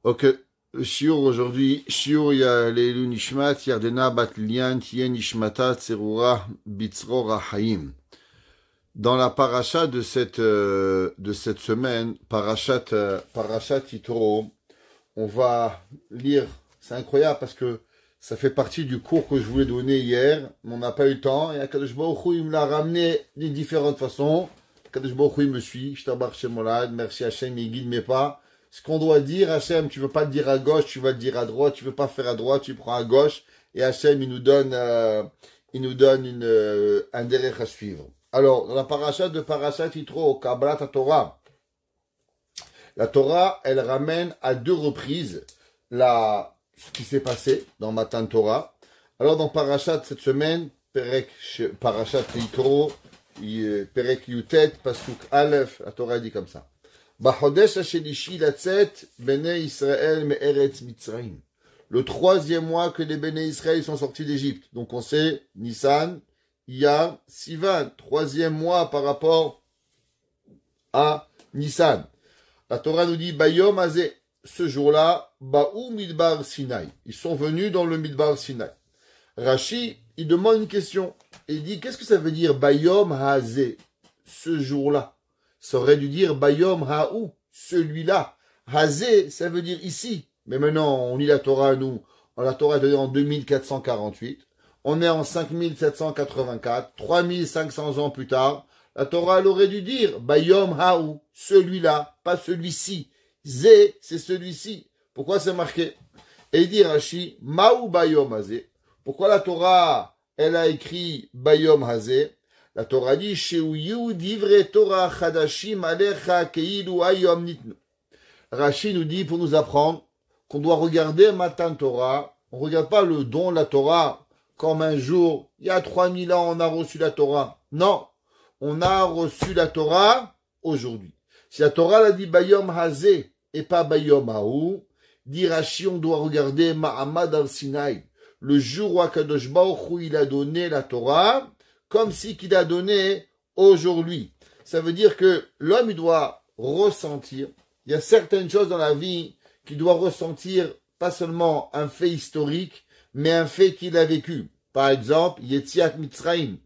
Ok, le shiur aujourd'hui, shiur ya leilu nishmat, yardena bat lian, tien nishmata, tserura, bitzrora hayim. Dans la paracha de cette semaine, parachat Yitro, on va lire, c'est incroyable parce que ça fait partie du cours que je voulais donner hier, mais on n'a pas eu le temps, et Akadosh Baruch Hu, il me l'a ramené d'une différentes façons. Akadosh Baruch Hu, il me suit, je t'embarque chez Molad, merci Hachem, il guide mes pas. Ce qu'on doit dire, Hachem, tu veux pas le dire à gauche, tu vas le dire à droite, tu veux pas faire à droite, tu prends à gauche, et Hachem, il nous donne un derech à suivre. Alors, dans la parachat de Parashat Yitro, Kabbalat Torah, la Torah, elle ramène à deux reprises ce qui s'est passé dans Matan Torah. Alors, dans Parashat cette semaine, Parashat Yitro, Perek Yutet, Pasuk Aleph, la Torah dit comme ça. Bachodesh Hashelishi Latzet, Bene Israël Me'eretz Mitzrayim. Le troisième mois que les Bene Israël sont sortis d'Égypte. Donc on sait, Nissan, Iyar, Sivan. Troisième mois par rapport à Nissan. La Torah nous dit, Bayom Hazé. Ce jour-là, Ba'ou Midbar Sinai. Ils sont venus dans le Midbar Sinai. Rashi, il demande une question. Il dit, qu'est-ce que ça veut dire Bayom Hazé? Ce jour-là. Ça aurait dû dire Bayom Ha'ou, celui-là. Hazé, ça veut dire ici. Mais maintenant, on lit la Torah, nous. La Torah est donnée en 2448. On est en 5784. 3500 ans plus tard. La Torah, elle aurait dû dire Bayom Ha'ou, celui-là, pas celui-ci. Zé, c'est celui-ci. Pourquoi c'est marqué? Et il dit Rashi, Ma'ou Bayom Hazé. Pourquoi la Torah, elle a écrit Bayom Hazé? La Torah dit Torah Chadashim Alecha Keilu Ayom Nitnu. Rashi nous dit pour nous apprendre qu'on doit regarder Matan Torah. On ne regarde pas le don de la Torah comme un jour, il y a 3000 ans, on a reçu la Torah. Non, on a reçu la Torah aujourd'hui. Si la Torah l'a dit Bayom Hazé et pas Bayom Haou, dit Rashi, on doit regarder Ma'amad al-Sinai, le jour où Akadosh Baruch Hu il a donné la Torah, comme si qu'il a donné aujourd'hui. Ça veut dire que l'homme, il doit ressentir. Il y a certaines choses dans la vie qu'il doit ressentir, pas seulement un fait historique, mais un fait qu'il a vécu. Par exemple, Yetziat Mitzrayim.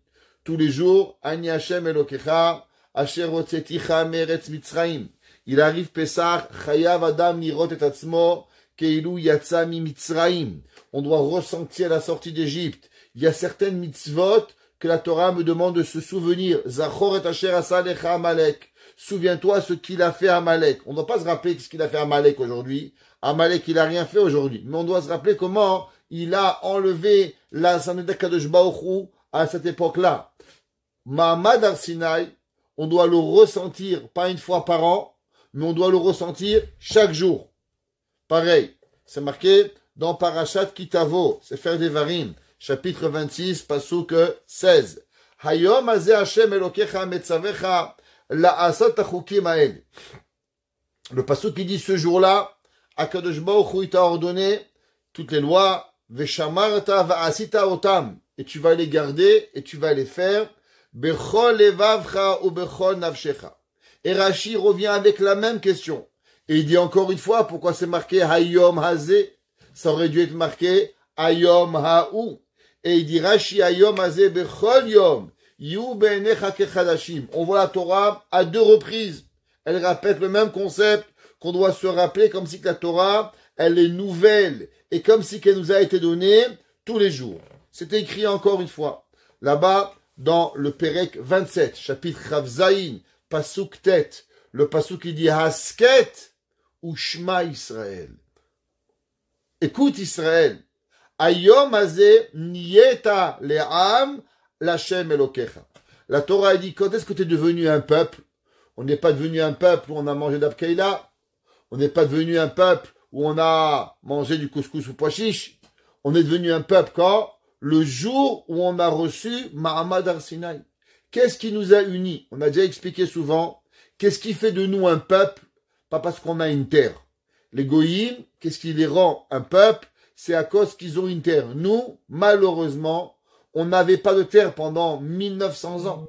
Tous les jours, Ani Hashem Elokecha, Asher Hotzeticha Meretz Mitzrayim. Il arrive Pesach, Chayav Adam Nirot et Atzmo, Keilu Yatsa Mi Mitzrayim. On doit ressentir la sortie d'Égypte. Il y a certaines mitzvot que la Torah me demande de se souvenir. Zachor et Asher Asalecha Amalek. Souviens-toi ce qu'il a fait à Amalek. On ne doit pas se rappeler ce qu'il a fait à Amalek aujourd'hui. Amalek, il n'a rien fait aujourd'hui. Mais on doit se rappeler comment il a enlevé la Sanhedrin Kadosh Baruch Hu à cette époque-là. Ma'amad al-Sinai, on doit le ressentir, pas une fois par an, mais on doit le ressentir chaque jour. Pareil, c'est marqué dans Parashat Kitavo, c'est faire des varim. Chapitre 26, pasuk 16. Hayom hazeh Hashem Elokecha metzavecha la'asat hachukim ha'el. Le pasuk qui dit ce jour-là, Akadosh Baruch Hu t'a ordonné toutes les lois, veshamarta va'asita otam, et tu vas les garder et tu vas les faire, bechol levavcha ou bechol nafshecha. Et Rashi revient avec la même question. Et il dit encore une fois, pourquoi c'est marqué Hayom hazeh? Ça aurait dû être marqué Hayom ha'u. Et il dit Rashi Hayom hazeh bechol yom yu be'enecha kechadashim. On voit la Torah à deux reprises. Elle répète le même concept qu'on doit se rappeler comme si que la Torah, elle est nouvelle et comme si qu'elle nous a été donnée tous les jours. C'est écrit encore une fois. Là-bas, dans le Perek 27, chapitre Chav Zayin, Pasuk Tet, le Pasuk qui dit Hasket ou Shema Israël. Écoute Israël. Ayom hazeh niyeta le'am l'Hashem Elokecha. La Torah a dit, quand est-ce que tu es devenu un peuple? On n'est pas devenu un peuple où on a mangé d'Abkeila. On n'est pas devenu un peuple où on a mangé du couscous ou pois chiche. On est devenu un peuple quand? Le jour où on a reçu Ma'amad al-Sinai. Qu'est-ce qui nous a unis? On a déjà expliqué souvent. Qu'est-ce qui fait de nous un peuple? Pas parce qu'on a une terre. Les goyim, qu'est-ce qui les rend un peuple? C'est à cause qu'ils ont une terre. Nous, malheureusement, on n'avait pas de terre pendant 1900 ans.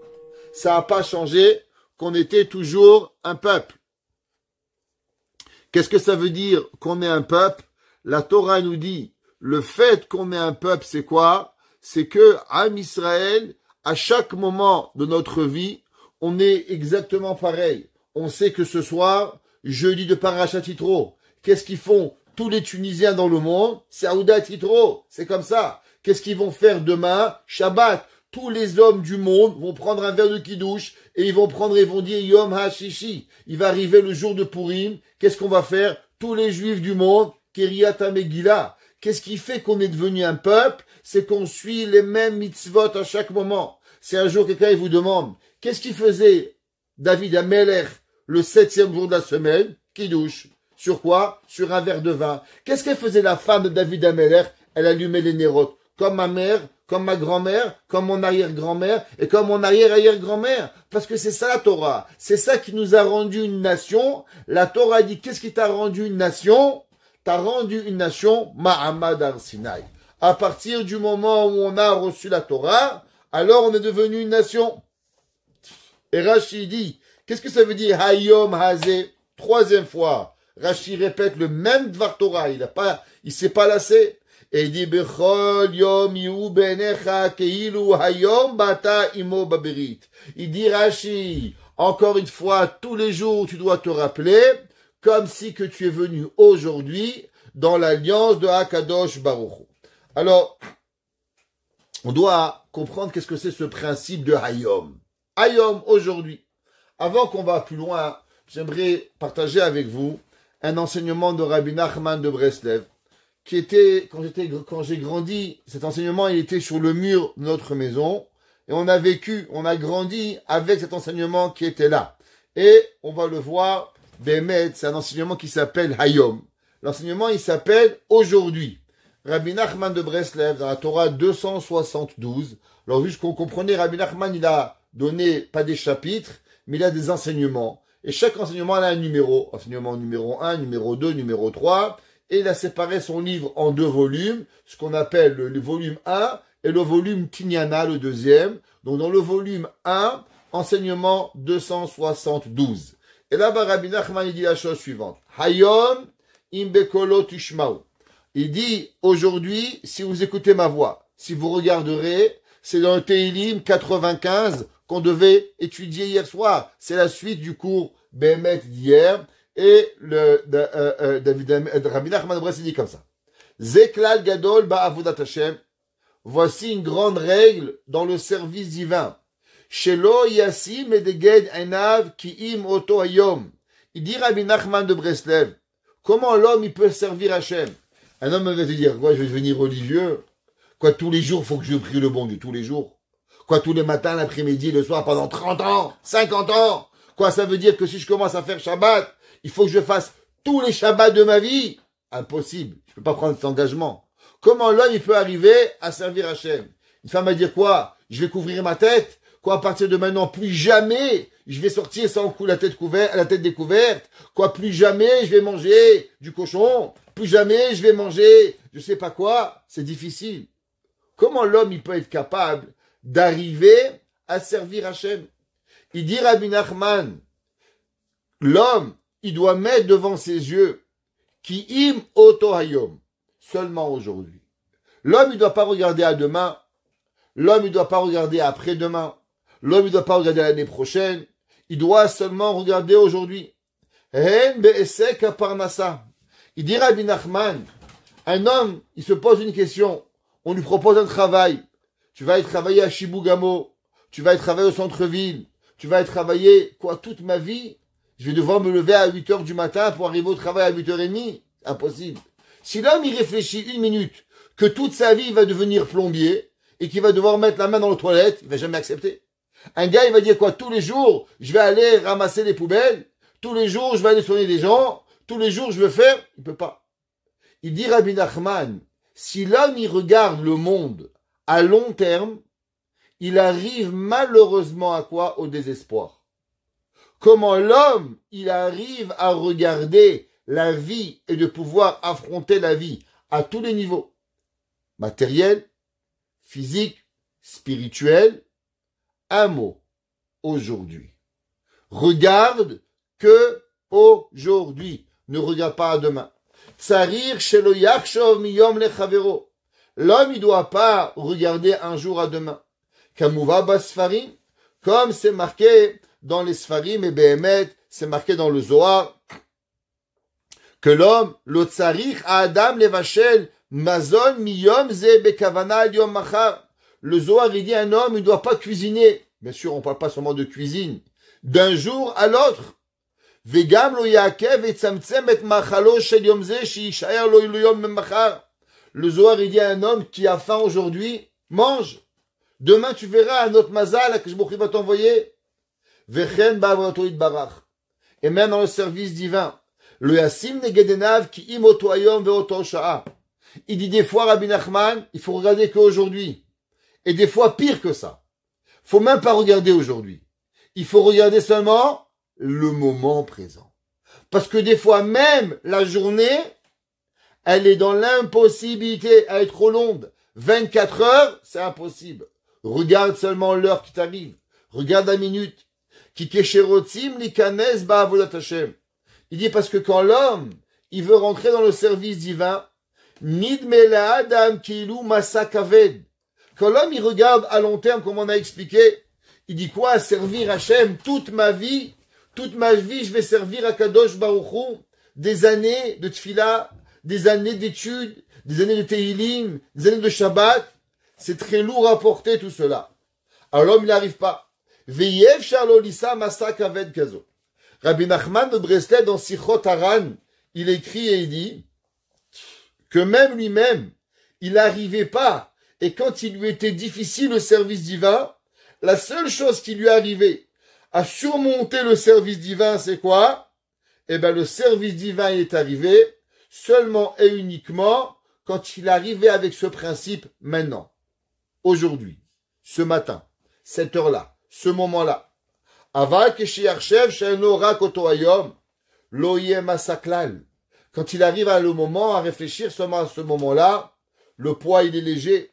Ça n'a pas changé qu'on était toujours un peuple. Qu'est-ce que ça veut dire qu'on est un peuple? La Torah nous dit, le fait qu'on est un peuple, c'est quoi? C'est que, Am Israël, à chaque moment de notre vie, on est exactement pareil. On sait que ce soir, jeudi de Parashat Yitro, qu'est-ce qu'ils font tous les Tunisiens dans le monde? C'est Aoudat Yitro, c'est comme ça. Qu'est-ce qu'ils vont faire demain? Shabbat. Tous les hommes du monde vont prendre un verre de kidouche et ils vont dire Yom HaShishi. Il va arriver le jour de Purim. Qu'est-ce qu'on va faire? Tous les juifs du monde, Kiryat HaMegillah. Qu'est-ce qui fait qu'on est devenu un peuple? C'est qu'on suit les mêmes mitzvot à chaque moment. Si un jour quelqu'un vous demande, qu'est-ce qu'il faisait David Ameler le 7e jour de la semaine? Kidouche. Sur quoi? Sur un verre de vin. Qu'est-ce qu'elle faisait la femme de David Ameler? Elle allumait les nérotes. Comme ma mère, comme ma grand-mère, comme mon arrière-grand-mère et comme mon arrière-arrière-grand-mère. Parce que c'est ça la Torah. C'est ça qui nous a rendu une nation. La Torah dit, qu'est-ce qui t'a rendu une nation? T'as rendu une nation, Ma'amad Ar-Sinaï. À partir du moment où on a reçu la Torah, alors on est devenu une nation. Et Rashi dit, qu'est-ce que ça veut dire Hayom Hazé? Troisième fois. Rashi répète le même Dvar Torah. Il s'est pas lassé. Et il dit, Bechol yom yu benecha keilu hayom bata imo baberit. Il dit, Rashi, encore une fois, tous les jours, tu dois te rappeler, comme si que tu es venu aujourd'hui dans l'alliance de Hakadosh Baruch Hu. Alors, on doit comprendre qu'est-ce que c'est ce principe de Hayom. Hayom, aujourd'hui. Avant qu'on va plus loin, j'aimerais partager avec vous un enseignement de Rabbi Nachman de Breslev, qui était, quand j'ai grandi, cet enseignement, il était sur le mur de notre maison, et on a grandi avec cet enseignement qui était là. Et on va le voir, Bémet, c'est un enseignement qui s'appelle Hayom. L'enseignement, il s'appelle aujourd'hui. Rabbi Nachman de Breslev, dans la Torah 272. Alors, juste qu'on comprenait, Rabbi Nachman, il a donné, pas des chapitres, mais il a des enseignements. Et chaque enseignement, il a un numéro. Enseignement numéro 1, numéro 2, numéro 3. Et il a séparé son livre en 2 volumes, ce qu'on appelle le volume 1 et le volume Tignana, le deuxième. Donc, dans le volume 1, enseignement 272. Et là-bas, Rabbi Nachman, il dit la chose suivante. Hayom imbekolo tishmau. Il dit, aujourd'hui, si vous écoutez ma voix, si vous regarderez, c'est dans le Tehillim 95 qu'on devait étudier hier soir. C'est la suite du cours Bémet d'hier. Et Rabbi Nachman de dit comme ça. Zeklal gadol ba'avodat Hashem. Voici une grande règle dans le service divin. Shelo yasim edeged enav ki'im oto hayom. Il dit Rabbi Nachman de Breslev, comment l'homme il peut servir Hashem? Un homme va te dire, quoi, je vais devenir religieux? Quoi, tous les jours, faut que je prie le bon Dieu, tous les jours? Quoi, tous les matins, l'après-midi, le soir, pendant 30 ans, 50 ans? Quoi, ça veut dire que si je commence à faire Shabbat, il faut que je fasse tous les Shabbats de ma vie? Impossible. Je peux pas prendre cet engagement. Comment l'homme, il peut arriver à servir Hashem? Une femme va dire quoi? Je vais couvrir ma tête? Quoi, à partir de maintenant, plus jamais je vais sortir sans coup la tête découverte? Quoi, plus jamais je vais manger du cochon? Plus jamais je vais manger je sais pas quoi? C'est difficile. Comment l'homme, il peut être capable d'arriver à servir Hashem? Il dit Rabbi Nachman, l'homme, il doit mettre devant ses yeux qui im oto hayom, seulement aujourd'hui. L'homme, il ne doit pas regarder à demain. L'homme, il ne doit pas regarder à après-demain. L'homme, il ne doit pas regarder à l'année prochaine. Il doit seulement regarder aujourd'hui. Hen be'esek aparnasa. Il dit Rabbi Nachman, un homme, il se pose une question. On lui propose un travail. Tu vas aller travailler à Shibugamo. Tu vas aller travailler au centre-ville. Tu vas aller travailler, quoi, toute ma vie? Je vais devoir me lever à 8 heures du matin pour arriver au travail à 8h30. Impossible. Si l'homme y réfléchit une minute, que toute sa vie il va devenir plombier, et qu'il va devoir mettre la main dans les toilettes, il va jamais accepter. Un gars, il va dire quoi? Tous les jours, je vais aller ramasser les poubelles. Tous les jours, je vais aller soigner des gens. Tous les jours, je vais faire. Il peut pas. Il dit Rabbi Nachman, si l'homme, il regarde le monde à long terme, il arrive malheureusement à quoi? Au désespoir. Comment l'homme, il arrive à regarder la vie et de pouvoir affronter la vie à tous les niveaux. Matériel, physique, spirituel. Un mot. Aujourd'hui. Regarde que aujourd'hui. ne regarde pas à demain. Tsarir shelo yachshov miyom lechavero. L'homme, il doit pas regarder un jour à demain. Kamuva basfarim, comme c'est marqué dans les Sfarim et Behemet, c'est marqué dans le Zohar, que l'homme, le tsarich à Adam levachel, mazon miyom ze bekavana yom machar. Le Zohar, il dit un homme, il ne doit pas cuisiner. Bien sûr, on ne parle pas seulement de cuisine. D'un jour à l'autre. Vegam lo yakev et tzamtzem et machalo shel yom ze sheishaer lo yom machar. Le Zohar, il dit à un homme qui a faim aujourd'hui, mange. Demain, tu verras un autre mazal que je va t'envoyer. Vechen ba'avodato yitbarach. Et même dans le service divin, le yasim negedenav ki imoto hayom ve'oto sha'a. Il dit des fois, Rabbi Nachman, il faut regarder qu'aujourd'hui. Et des fois, pire que ça. Faut même pas regarder aujourd'hui. Il faut regarder seulement le moment présent. Parce que des fois, même la journée, elle est dans l'impossibilité, elle est trop longue. 24 heures, c'est impossible. Regarde seulement l'heure qui t'arrive. Regarde la minute. Ki kesherotzim likanes ba'avodat Hashem. Il dit parce que quand l'homme, il veut rentrer dans le service divin, nidme la'adam kilu masa kaved. Quand l'homme, il regarde à long terme, comme on a expliqué, il dit quoi? Servir Hashem toute ma vie, je vais servir à Kadosh Baruch Hu, des années de tfila, des années d'études, des années de Tehillim, des années de Shabbat. C'est très lourd à porter tout cela. Alors l'homme, il n'arrive pas. Veyev Charlolissa Masa Kaved Kazo. Rabbi Nachman de Breslev dans Sichot Haran, il écrit et il dit que même lui-même, il n'arrivait pas. Et quand il lui était difficile le service divin, la seule chose qui lui arrivait à surmonter le service divin, c'est quoi? Eh bien, le service divin est arrivé seulement et uniquement quand il arrivait avec ce principe maintenant, aujourd'hui, ce matin, cette heure-là, ce moment-là. Aval keshiarshev she'eno rak oto hayom lo yeh masaklal. Quand il arrive à le moment, à réfléchir seulement à ce moment-là, le poids il est léger.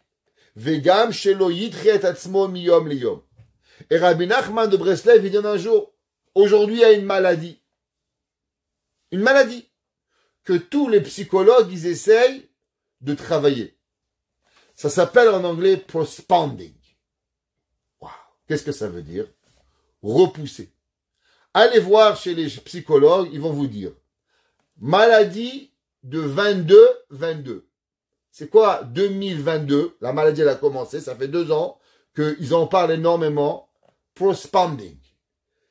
Vegam shelo yidri et atzmo miyom liyom. Et Rabbi Nachman de Breslev, il dit un jour, aujourd'hui il y a une maladie. Une maladie que tous les psychologues, ils essayent de travailler. Ça s'appelle en anglais postponing. Wow. Qu'est-ce que ça veut dire? Repousser. Allez voir chez les psychologues, ils vont vous dire maladie de 22. C'est quoi 2022? La maladie, elle a commencé, ça fait 2 ans qu'ils en parlent énormément. Postponing.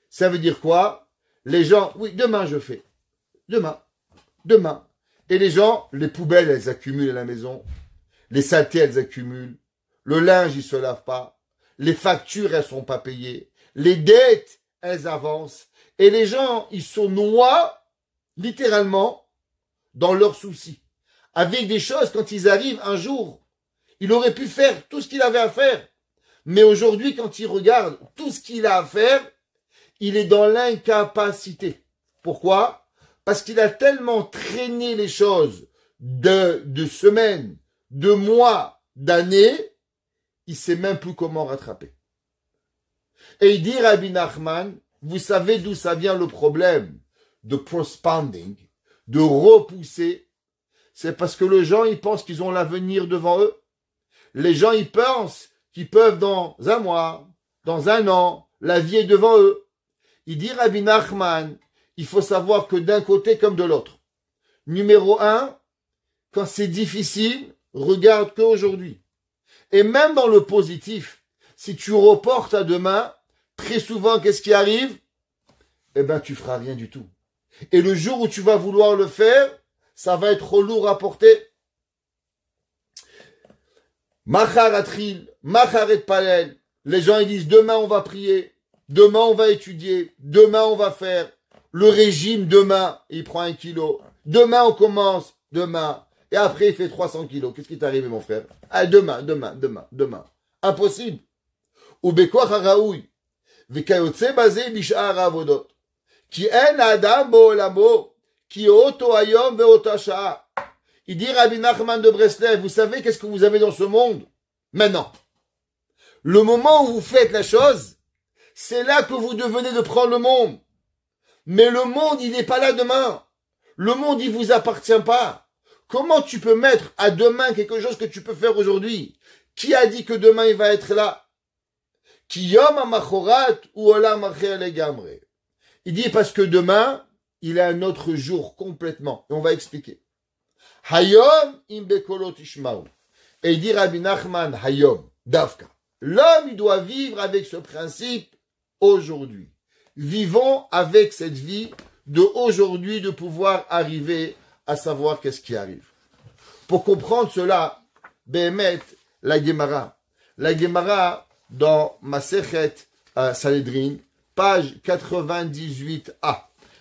Ça veut dire quoi? Les gens, oui, demain je fais. Demain. Et les gens, les poubelles, elles accumulent à la maison. Les saletés, elles accumulent. Le linge, il se lave pas. Les factures, elles sont pas payées. Les dettes, elles avancent. Et les gens, ils se noient, littéralement, dans leurs soucis. Avec des choses, quand ils arrivent un jour, il aurait pu faire tout ce qu'il avait à faire. Mais aujourd'hui, quand il regarde tout ce qu'il a à faire, il est dans l'incapacité. Pourquoi? Parce qu'il a tellement traîné les choses de semaines, de mois, d'années, il sait même plus comment rattraper. Et il dit, Rabbi Nachman, vous savez d'où ça vient le problème de postponing, de repousser? C'est parce que les gens, ils pensent qu'ils ont l'avenir devant eux. Les gens, ils pensent qu'ils peuvent dans un mois, dans un an, la vie est devant eux. Il dit, Rabbi Nachman, il faut savoir que d'un côté comme de l'autre. Numéro 1, quand c'est difficile, regarde qu'aujourd'hui. Et même dans le positif, si tu reportes à demain, très souvent, qu'est-ce qui arrive? Eh ben, tu feras rien du tout. Et le jour où tu vas vouloir le faire, ça va être trop lourd à porter. Machar atril, machar et palel. Les gens ils disent demain on va prier, demain on va étudier, demain on va faire le régime demain. Il prend 1 kilo. Demain on commence, demain. Et après il fait 300 kilos. Qu'est-ce qui t'est arrivé mon frère? Ah demain. Impossible. Ou bekoach haraoui. Vekayotse basé bishar avodot. Ki en adam bo'olamo. Ki oto hayom ve'ota sha'a. Il dit Rabbi Nachman de Breslev, vous savez qu'est-ce que vous avez dans ce monde? Maintenant. Le moment où vous faites la chose, c'est là que vous devenez de prendre le monde. Mais le monde, il n'est pas là demain. Le monde, il vous appartient pas. Comment tu peux mettre à demain quelque chose que tu peux faire aujourd'hui? Qui a dit que demain il va être là? Ki yom hamachorat ou olam acher legamre. Il dit parce que demain, il a un autre jour complètement. Et on va expliquer. Hayom im bekolo tishmau. Et il dit Rabbi Nachman, Hayom, Davka. L'homme, il doit vivre avec ce principe aujourd'hui. Vivons avec cette vie de aujourd'hui, de pouvoir arriver à savoir qu'est-ce qui arrive. Pour comprendre cela, Behemet, la Gemara, dans Masechet Sanhedrin, page 98a.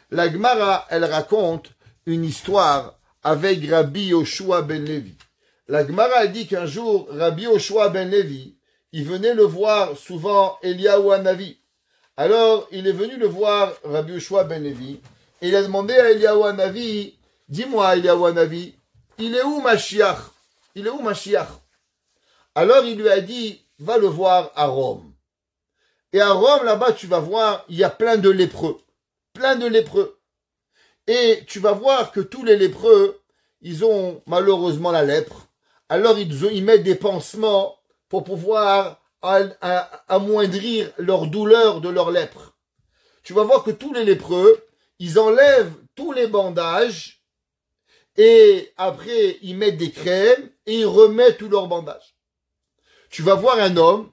La Gemara, elle raconte une histoire avec Rabbi Yoshua ben Levi. La Gemara dit qu'un jour, Rabbi Yoshua ben Levi, il venait le voir souvent Eliyahu Hanavi. Alors, il est venu le voir, Rabbi Yoshua ben Levi, et il a demandé à Eliyahu Hanavi, dis-moi Eliyahu Hanavi, il est où Mashiach? Il est où Mashiach? Alors, il lui a dit, va le voir à Rome. Et à Rome, là-bas, tu vas voir, il y a plein de lépreux. Plein de lépreux. Et tu vas voir que tous les lépreux, ils ont malheureusement la lèpre. Alors, ils mettent des pansements pour pouvoir amoindrir leur douleur de leur lèpre. Tu vas voir que tous les lépreux, ils enlèvent tous les bandages et après, ils mettent des crèmes et ils remettent tous leurs bandages. Tu vas voir un homme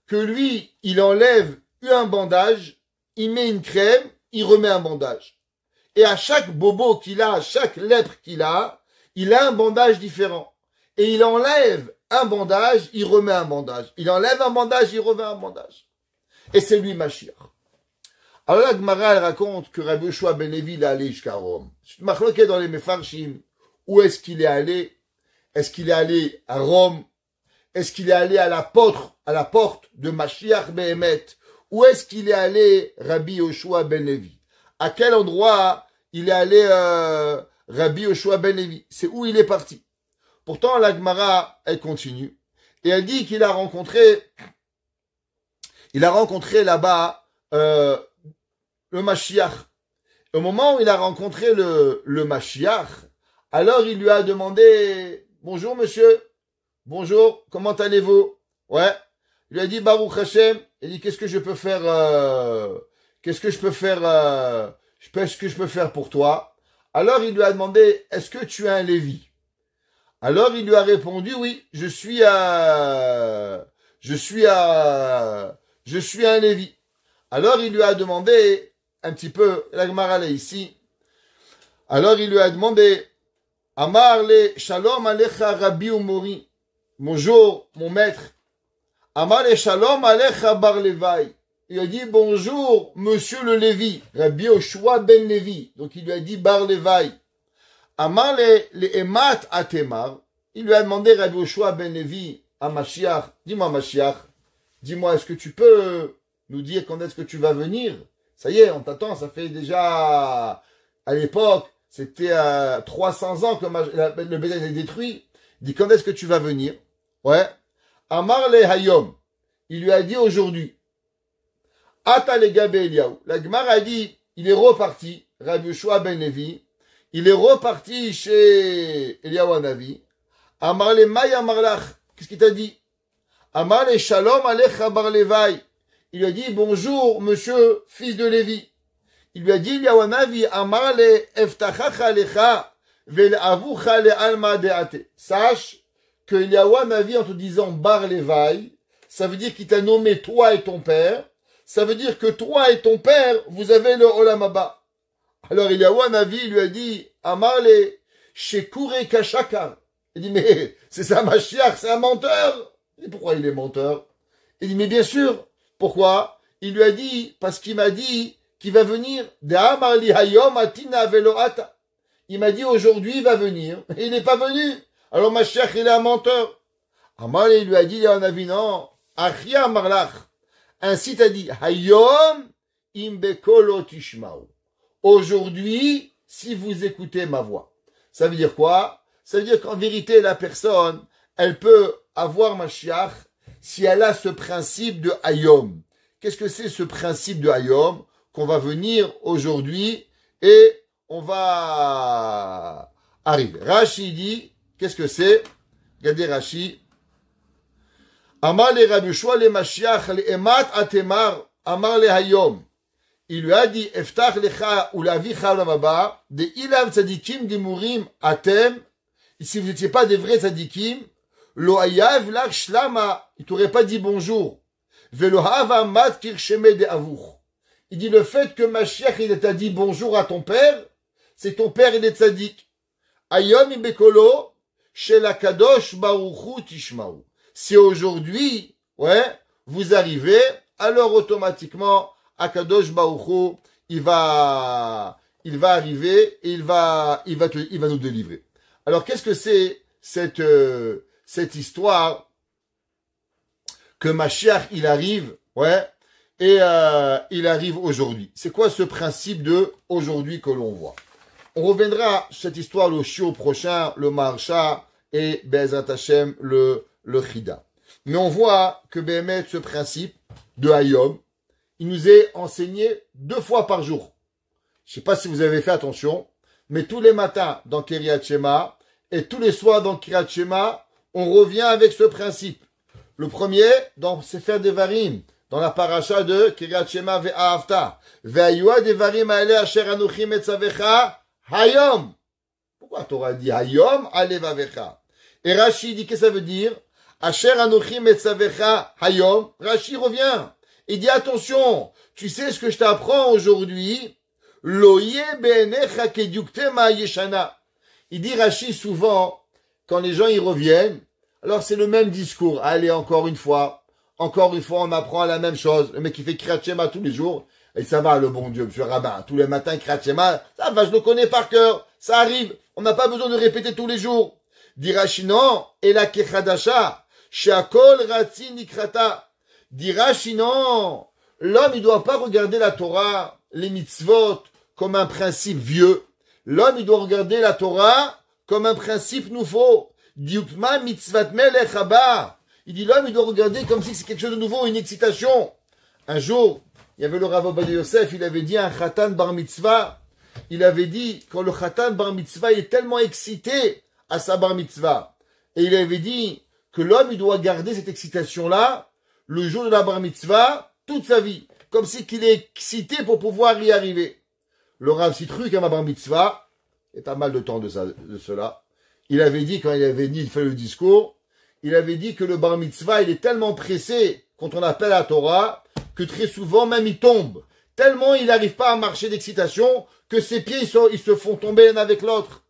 que lui, il enlève un bandage, il met une crème, il remet un bandage. Et à chaque bobo qu'il a, à chaque lèpre qu'il a, il a un bandage différent. Et il enlève un bandage, il remet un bandage. Il enlève un bandage, il remet un bandage. Et c'est lui Mashiach. Alors la Gemara, elle raconte que Rabbi Yoshua ben Levi, il est allé jusqu'à Rome. Je m'achloquais dans les Mefarshim. Où est-ce qu'il est allé? Est-ce qu'il est allé à Rome? Est-ce qu'il est allé à la porte de Mashiach Behemet? Où est-ce qu'il est allé Rabbi Yoshua ben Levi? À quel endroit il est allé Rabbi Yoshua ben Levi? C'est où il est parti. Pourtant, la Gemara, elle continue. Et elle dit qu'il a rencontré là-bas le Mashiach. Au moment où il a rencontré le Mashiach, alors il lui a demandé, bonjour monsieur, bonjour, comment allez-vous? Ouais. Il lui a dit, Baruch Hashem. Il dit, qu'est-ce que je peux faire pour toi? Alors il lui a demandé, est-ce que tu es un Lévi? Alors il lui a répondu, oui, je suis un Lévi. Alors il lui a demandé un petit peu, la Gemara est ici. Alors il lui a demandé, Amar le Shalom Alecha Rabbi Umori. Bonjour, mon maître. Amar le Shalom Alecha Bar Levi. Il a dit, bonjour, monsieur le Lévi. Rabbi Yoshua ben Levi. Donc il lui a dit Bar Levi. Amar le Emat Atemar. Il lui a demandé, Rabbi Yoshua ben Levi, à Mashiach, dis-moi Mashiach, dis-moi, est-ce que tu peux nous dire quand est-ce que tu vas venir? Ça y est, on t'attend, ça fait déjà, à l'époque, c'était 300 ans que le Bédin est détruit. Il dit, quand est-ce que tu vas venir? Ouais. Amar le Hayom. Il lui a dit aujourd'hui. Ata le Gabe Eliyahu. La Gemara a dit, il est reparti, Rabbi Yoshua ben Levi, il est reparti chez Eliyahu Hanavi. Amar le May Amarlach. Qu'est-ce qu'il t'a dit? Amar le Shalom Alecha Bar Levi. Il lui a dit, bonjour, monsieur, fils de Lévi. Il lui a dit, Eliyahu Hanavi, Amar le Eftachacha Alecha vel Avucha le Alma Deate. Sache que Eliyahu Hanavi, en te disant Bar Levi, ça veut dire qu'il t'a nommé toi et ton père. Ça veut dire que toi et ton père, vous avez le Olam Haba. Alors Eliyahu Hanavi lui a dit, Amar le Shekure Kashakar. Il dit, mais c'est ça Mashiach, c'est un menteur. Il dit, pourquoi il est menteur? Il dit, mais bien sûr. Pourquoi? Il lui a dit, parce qu'il m'a dit qu'il va venir. Il m'a dit, aujourd'hui, il va venir. Et il n'est pas venu. Alors Mashiach, il est un menteur. Amar, il lui a dit, on a vu, non. Achia Marlach. Ainsi t'as dit, Hayom imbekolo tishmau. Aujourd'hui, si vous écoutez ma voix. Ça veut dire quoi? Ça veut dire qu'en vérité, la personne, elle peut avoir Mashiach si elle a ce principe de Hayom. Qu'est-ce que c'est ce principe de Hayom? Qu'on va venir aujourd'hui et on va arriver. Rashi dit, qu'est-ce que c'est? Regardez Rashi. Amar le Rabbi Yoshua le Mashiach le Emat Atemar Amar le Hayom. Il lui a dit, Eftach lecha ou la vie chalamaba, de ilav tzadikim gemurim atem, si vous n'étiez pas des vrais tzadikim, lo hayav lach shlama, il t'aurait pas dit bonjour. Velo hava mat kirsheme de avur. Il dit le fait que Mashiach il t'a dit bonjour à ton père, c'est ton père il est tzadik. Ayom ibekolo, shel akadosh baruchu tishmaou. Si aujourd'hui, ouais, vous arrivez, alors automatiquement, Akadosh Baruch Hu, il va arriver et il va nous délivrer. Alors, qu'est-ce que c'est cette histoire que Mashiach, il arrive, ouais, et il arrive aujourd'hui? C'est quoi ce principe de aujourd'hui que l'on voit? On reviendra sur cette histoire le chiot prochain, le Maharsha et Be'ezrat Hashem, le Chida. Mais on voit que Béhémet, ce principe de Hayom, il nous est enseigné 2 fois par jour. Je ne sais pas si vous avez fait attention, mais tous les matins dans Kiryat Shema et tous les soirs dans Kiryat Shema, on revient avec ce principe. Le premier, dans Sefer Devarim, dans la paracha de Kiryat Shema ve'ahavta. Ve'ayua devarim ha'ele asher anuchi metzavecha hayom. Pourquoi la Torah dit hayom alevavecha? Et Rashi dit, qu'est-ce que ça veut dire? Asher anuchi metzavecha hayom. Rashi revient. Il dit, attention, tu sais ce que je t'apprends aujourd'hui? Loye be'enecha kedukte ma'yeshana. Il dit, Rashi, souvent, quand les gens y reviennent, alors c'est le même discours. Allez, encore une fois, on apprend la même chose. Le mec qui fait Kriyat Shema tous les jours, et ça va, le bon Dieu, monsieur Rabbin, tous les matins, Kriyat Shema, ça va, je le connais par cœur, ça arrive, on n'a pas besoin de répéter tous les jours. Dit Rashi, non, et la kechadasha, she'akol ratzi nikrata. Dit Rashi, non, l'homme, il doit pas regarder la Torah, les mitzvot, comme un principe vieux. L'homme, il doit regarder la Torah comme un principe nouveau. Diukma mitzvat melech haba. Il dit, l'homme, il doit regarder comme si c'est quelque chose de nouveau, une excitation. Un jour, il y avait le Rav Ovadia Yosef, il avait dit à un Khatan bar mitzvah, il avait dit, quand le Khatan bar mitzvah, il est tellement excité à sa bar mitzvah, et il avait dit que l'homme, il doit garder cette excitation-là, le jour de la bar mitzvah, toute sa vie, comme si qu'il est excité pour pouvoir y arriver. Le Rav Sitruk à ma bar mitzvah, il y a pas mal de temps de cela, il avait dit, quand il avait dit, il fait le discours, il avait dit que le bar mitzvah, il est tellement pressé quand on appelle à Torah, que très souvent même il tombe. Tellement il n'arrive pas à marcher d'excitation, que ses pieds ils se font tomber l'un avec l'autre.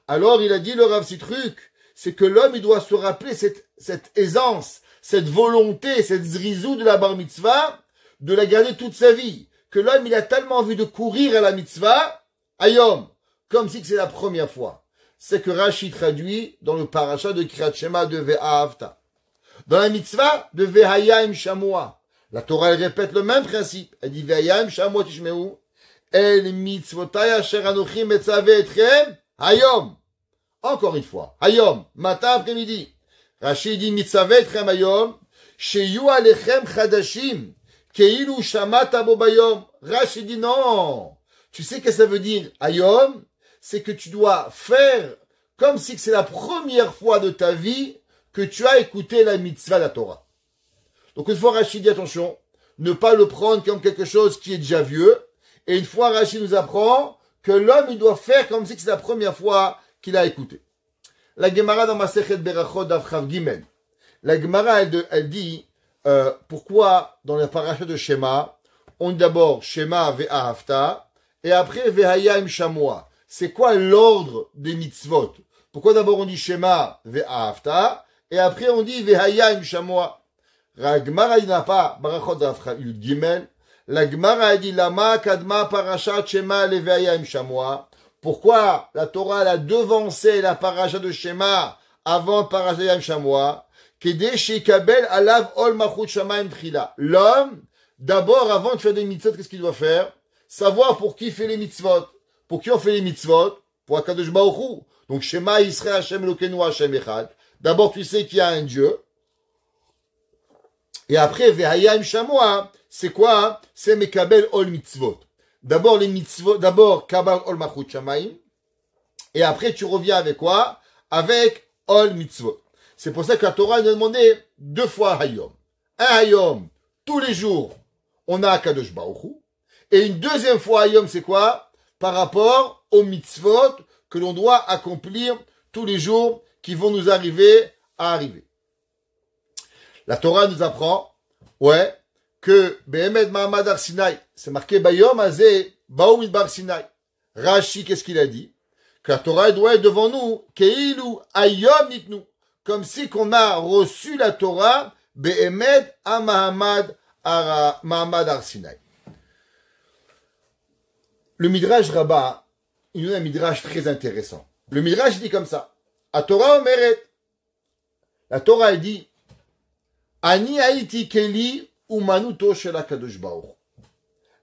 Alors il a dit le Rav Sitruk, c'est que l'homme il doit se rappeler cette aisance, cette volonté, cette zrizou de la bar mitzvah, de la garder toute sa vie. Que l'homme il a tellement envie de courir à la mitzvah, ayom, comme si c'est la première fois. C'est que Rashi traduit dans le paracha de Kiryat Shema de Ve'ahavta. Dans la mitzvah de Ve'hayim Shamua, la Torah elle répète le même principe. Elle dit Ve'hayim Shamua tishmeu el mitzvotai asher anochi metzave etchem hayom. Encore une fois, hayom, matin après-midi. Rashi dit mitzave etchem hayom sheyu alechem chadashim keilu shamata bo bayom. Rashi dit non. Tu sais que ça veut dire hayom? C'est que tu dois faire comme si c'est la première fois de ta vie que tu as écouté la mitzvah de la Torah. Donc une fois Rashi dit attention, ne pas le prendre comme quelque chose qui est déjà vieux, et une fois Rashi nous apprend que l'homme il doit faire comme si c'est la première fois qu'il a écouté. La Gemara dans Masechet Berachot Daf Chav Gimel, la Gemara elle dit pourquoi dans la paracha de Shema, on dit d'abord Shema ve'ahavta, et après ve'hayim shamua. C'est quoi l'ordre des mitzvot? Pourquoi d'abord on dit Shema ve'ahavta et après on dit ve'hayim shamua? La Gemara n'a pas Barachot Yud Gimel. La Gemara dit lama kadma parashat Shema le ve'hayim shamua. Pourquoi la Torah a devancé la paracha de Shema avant parashat Hayim shamua? Kedei shekabel alav ol malchut shamayim tchila. L'homme d'abord avant de faire des mitzvot qu'est-ce qu'il doit faire? Savoir pour qui fait les mitzvot. Pour qui on fait les mitzvot? Pour Akadosh Baruch Hu. Donc, Shema Yisrael Hashem Elokeinu Hashem Echad. D'abord, tu sais qu'il y a un Dieu. Et après, Ve'hayim Shamua, c'est quoi? C'est Mekabel Ol Mitzvot. D'abord les mitzvot, d'abord Kabal Ol Malchut Shamayim, et après tu reviens avec quoi? Avec Ol Mitzvot. C'est pour ça que la Torah nous a demandé 2 fois Hayom. Un Hayom, tous les jours, on a Kadosh Baruch Hu. Et une deuxième fois Hayom, c'est quoi? Par rapport aux mitzvot que l'on doit accomplir tous les jours qui vont nous arriver à arriver. La Torah nous apprend, que Behemet Mahamad Har Sinai, c'est marqué Bayom Azeh Baou Midbar Sinai. Rashi, qu'est-ce qu'il a dit? Que la Torah doit être devant nous, Keilu Ayom Nitnu, comme si qu'on a reçu la Torah Behemet à Mahamad Har Sinai. Le Midrash Rabbah, il nous a un Midrash très intéressant. Le Midrash dit comme ça. A Torah Omeret. La Torah elle dit Ani Haïti Keli Umanuto Shel HaKadosh Baruch.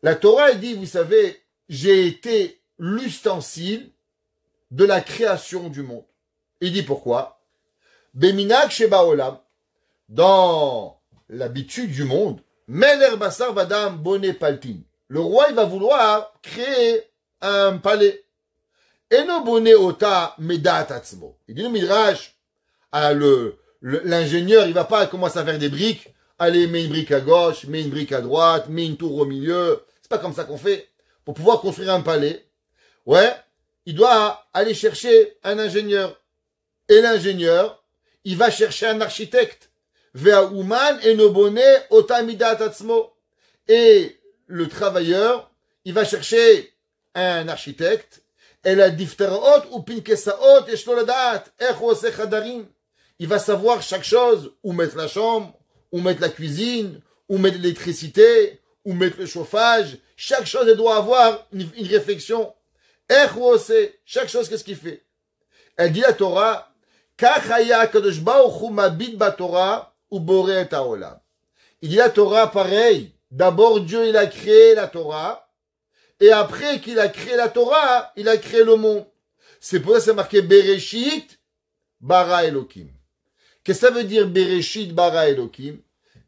La Torah elle dit, vous savez, j'ai été l'ustensile de la création du monde. Il dit pourquoi? Beminak Sheba Olam, dans l'habitude du monde, Meler Basar Vadam Boné Paltin. Le roi, il va vouloir créer un palais. Eno Boné Ota Medat Atzmo. Il dit le Midrash, l'ingénieur, il va pas commencer à faire des briques. Allez, mets une brique à gauche, mets une brique à droite, mets une tour au milieu. C'est pas comme ça qu'on fait. Pour pouvoir construire un palais, il doit aller chercher un ingénieur. Et l'ingénieur, il va chercher un architecte. Ve'auman enobone otamidat atzmo. Et le travailleur, il va chercher un architecte. Et la diftarot ou pinkesaot yeshlo ladat ech ose chadarim. Il va savoir chaque chose, où mettre la chambre, où mettre la cuisine, où mettre l'électricité, où mettre le chauffage. Chaque chose, elle doit avoir une réflexion. Ech ose, chaque chose, qu'est-ce qu'il fait? Elle dit la Torah, Kachaya kadosh baruch hu mabit batorah u boré et haolam. Il dit la Torah pareil. D'abord, Dieu, il a créé la Torah. Et après qu'il a créé la Torah, il a créé le monde. C'est pour ça que c'est marqué Bereshit bara Elokim. Qu'est-ce que ça veut dire Bereshit bara Elokim?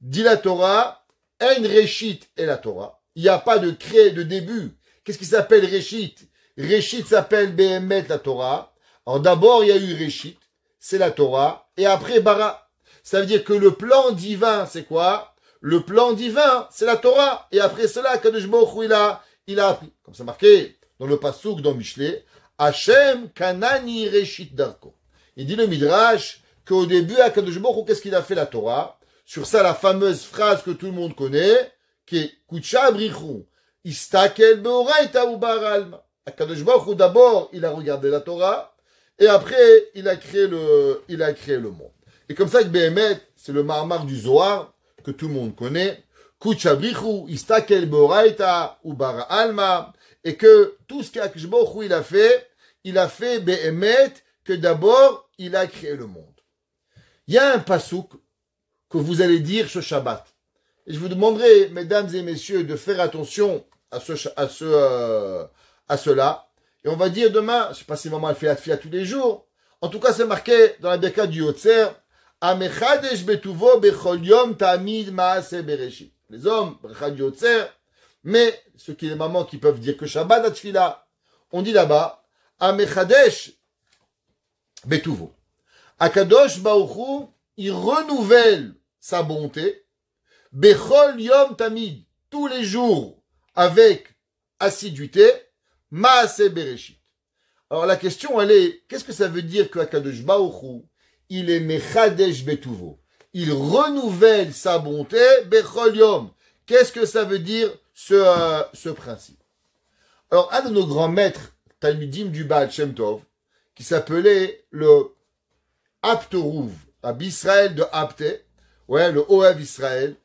Dit la Torah, un Reshit est la Torah. Il n'y a pas de créé, de début. Qu'est-ce qui s'appelle Reshit? Reshit s'appelle Behemet la Torah. Alors d'abord, il y a eu Reshit, c'est la Torah. Et après bara. Ça veut dire que le plan divin, c'est quoi? Le plan divin, c'est la Torah. Et après cela, Kadosh Baruch Hu, il a appris. Comme c'est marqué dans le Passouk, dans Mishlé, Hashem Kanani Reshit Darko. Il dit le Midrash qu'au début, à Kadosh Baruch Hu, qu'est-ce qu'il a fait la Torah? Sur ça, la fameuse phrase que tout le monde connaît, qui est Kucha Brichou, Istakel Beoraita Ubar Alma. À Kadosh Baruch Hu, d'abord, il a regardé la Torah, et après, il a créé le monde. Et comme ça que Behemet, c'est le marmar du Zohar, que tout le monde connaît, Kuchabrichu, Istakel Beoraita, Ubar Alma, et que tout ce qu'Akadosh Baruch Hu il a fait Behemet, que d'abord, il a créé le monde. Il y a un pasouk que vous allez dire ce Shabbat. Et je vous demanderai, mesdames et messieurs, de faire attention à cela. Et on va dire demain, je ne sais pas si maman elle fait la tfila tous les jours. En tout cas, c'est marqué dans la Birkat du Yotzer, Amechadesh betuvo bechol yom tamid maase bereshit. Les hommes, Birkat du Yotzer, mais ceux qui les mamans qui peuvent dire que Shabbat la tfila, on dit là-bas, Amechadesh betuvo. Akadosh Baruch Hu, il renouvelle sa bonté, bechol yom tamid, tous les jours, avec assiduité, maase bereshit. Alors la question elle est, qu'est-ce que ça veut dire que Akadosh Baruch Hu, il est mechadesh betuvo, il renouvelle sa bonté, bechol yom. Qu'est-ce que ça veut dire ce principe? Alors un de nos grands maîtres talmidim du Baal Shem Tov, qui s'appelait le Apterouv, Rabbi Israël de Apte, le Oev Israël,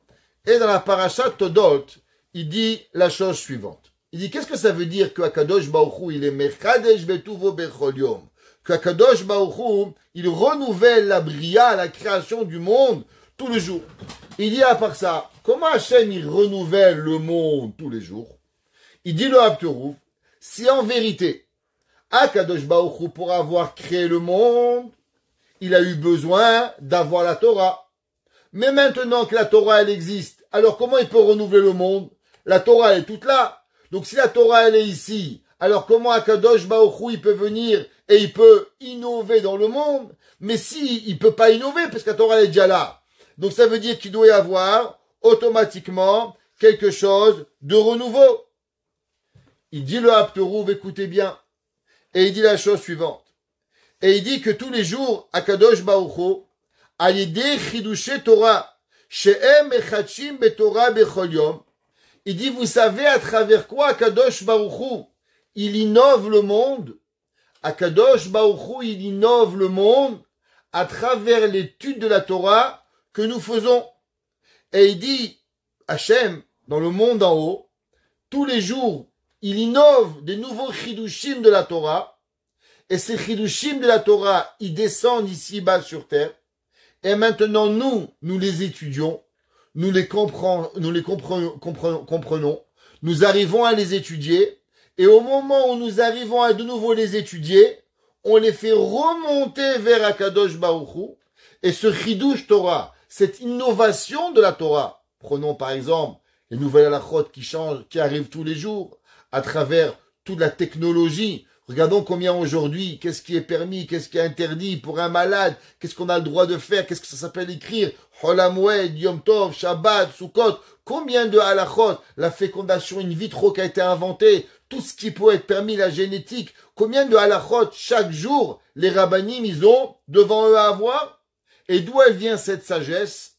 et dans la parasha Todot, il dit la chose suivante. Il dit, qu'est-ce que ça veut dire que Akadosh Baruch Hu, il est Mechadesh betuvo bechol yom? Que Akadosh Baruch Hu, il renouvelle la bria, la création du monde tous les jours. Il dit à part ça, comment Hachem il renouvelle le monde tous les jours? Il dit le Apterouv, si en vérité, Akadosh Baruch Hu, pour avoir créé le monde, il a eu besoin d'avoir la Torah. Mais maintenant que la Torah, elle existe, alors comment il peut renouveler le monde? La Torah, elle est toute là. Donc si la Torah, elle est ici, alors comment Akadosh Baruch Hu, il peut venir et il peut innover dans le monde? Mais si, il peut pas innover parce que la Torah, elle est déjà là. Donc ça veut dire qu'il doit y avoir automatiquement quelque chose de renouveau. Il dit le Hapterouv, écoutez bien. Et il dit la chose suivante. Et il dit que tous les jours, Akadosh Baruch Hu, Ayideh Chidushe Torah, She'em Echachim Betorah Bechol Yom. Il dit, vous savez à travers quoi Akadosh Baruch Hu, il innove le monde. Akadosh Baruch Hu, il innove le monde à travers l'étude de la Torah que nous faisons. Et il dit, Hachem, dans le monde en haut, tous les jours, il innove des nouveaux chidushim de la Torah. Et ces chidushim de la Torah, ils descendent ici-bas sur terre. Et maintenant, nous les étudions. Nous les comprenons. Nous arrivons à les étudier. Et au moment où nous arrivons à de nouveau les étudier, on les fait remonter vers Akadosh Baruch Hu. Et ce chidush Torah, cette innovation de la Torah, prenons par exemple les nouvelles halachot qui changent, qui arrivent tous les jours, à travers toute la technologie. Regardons combien aujourd'hui, qu'est-ce qui est permis, qu'est-ce qui est interdit pour un malade, qu'est-ce qu'on a le droit de faire, qu'est-ce que ça s'appelle écrire, Chol HaMoed, Yom Tov, Shabbat, Sukkot, combien de halachot, la fécondation in vitro qui a été inventée, tout ce qui peut être permis, la génétique, combien de halachot chaque jour les rabbanim ils ont devant eux à avoir, et d'où elle vient cette sagesse?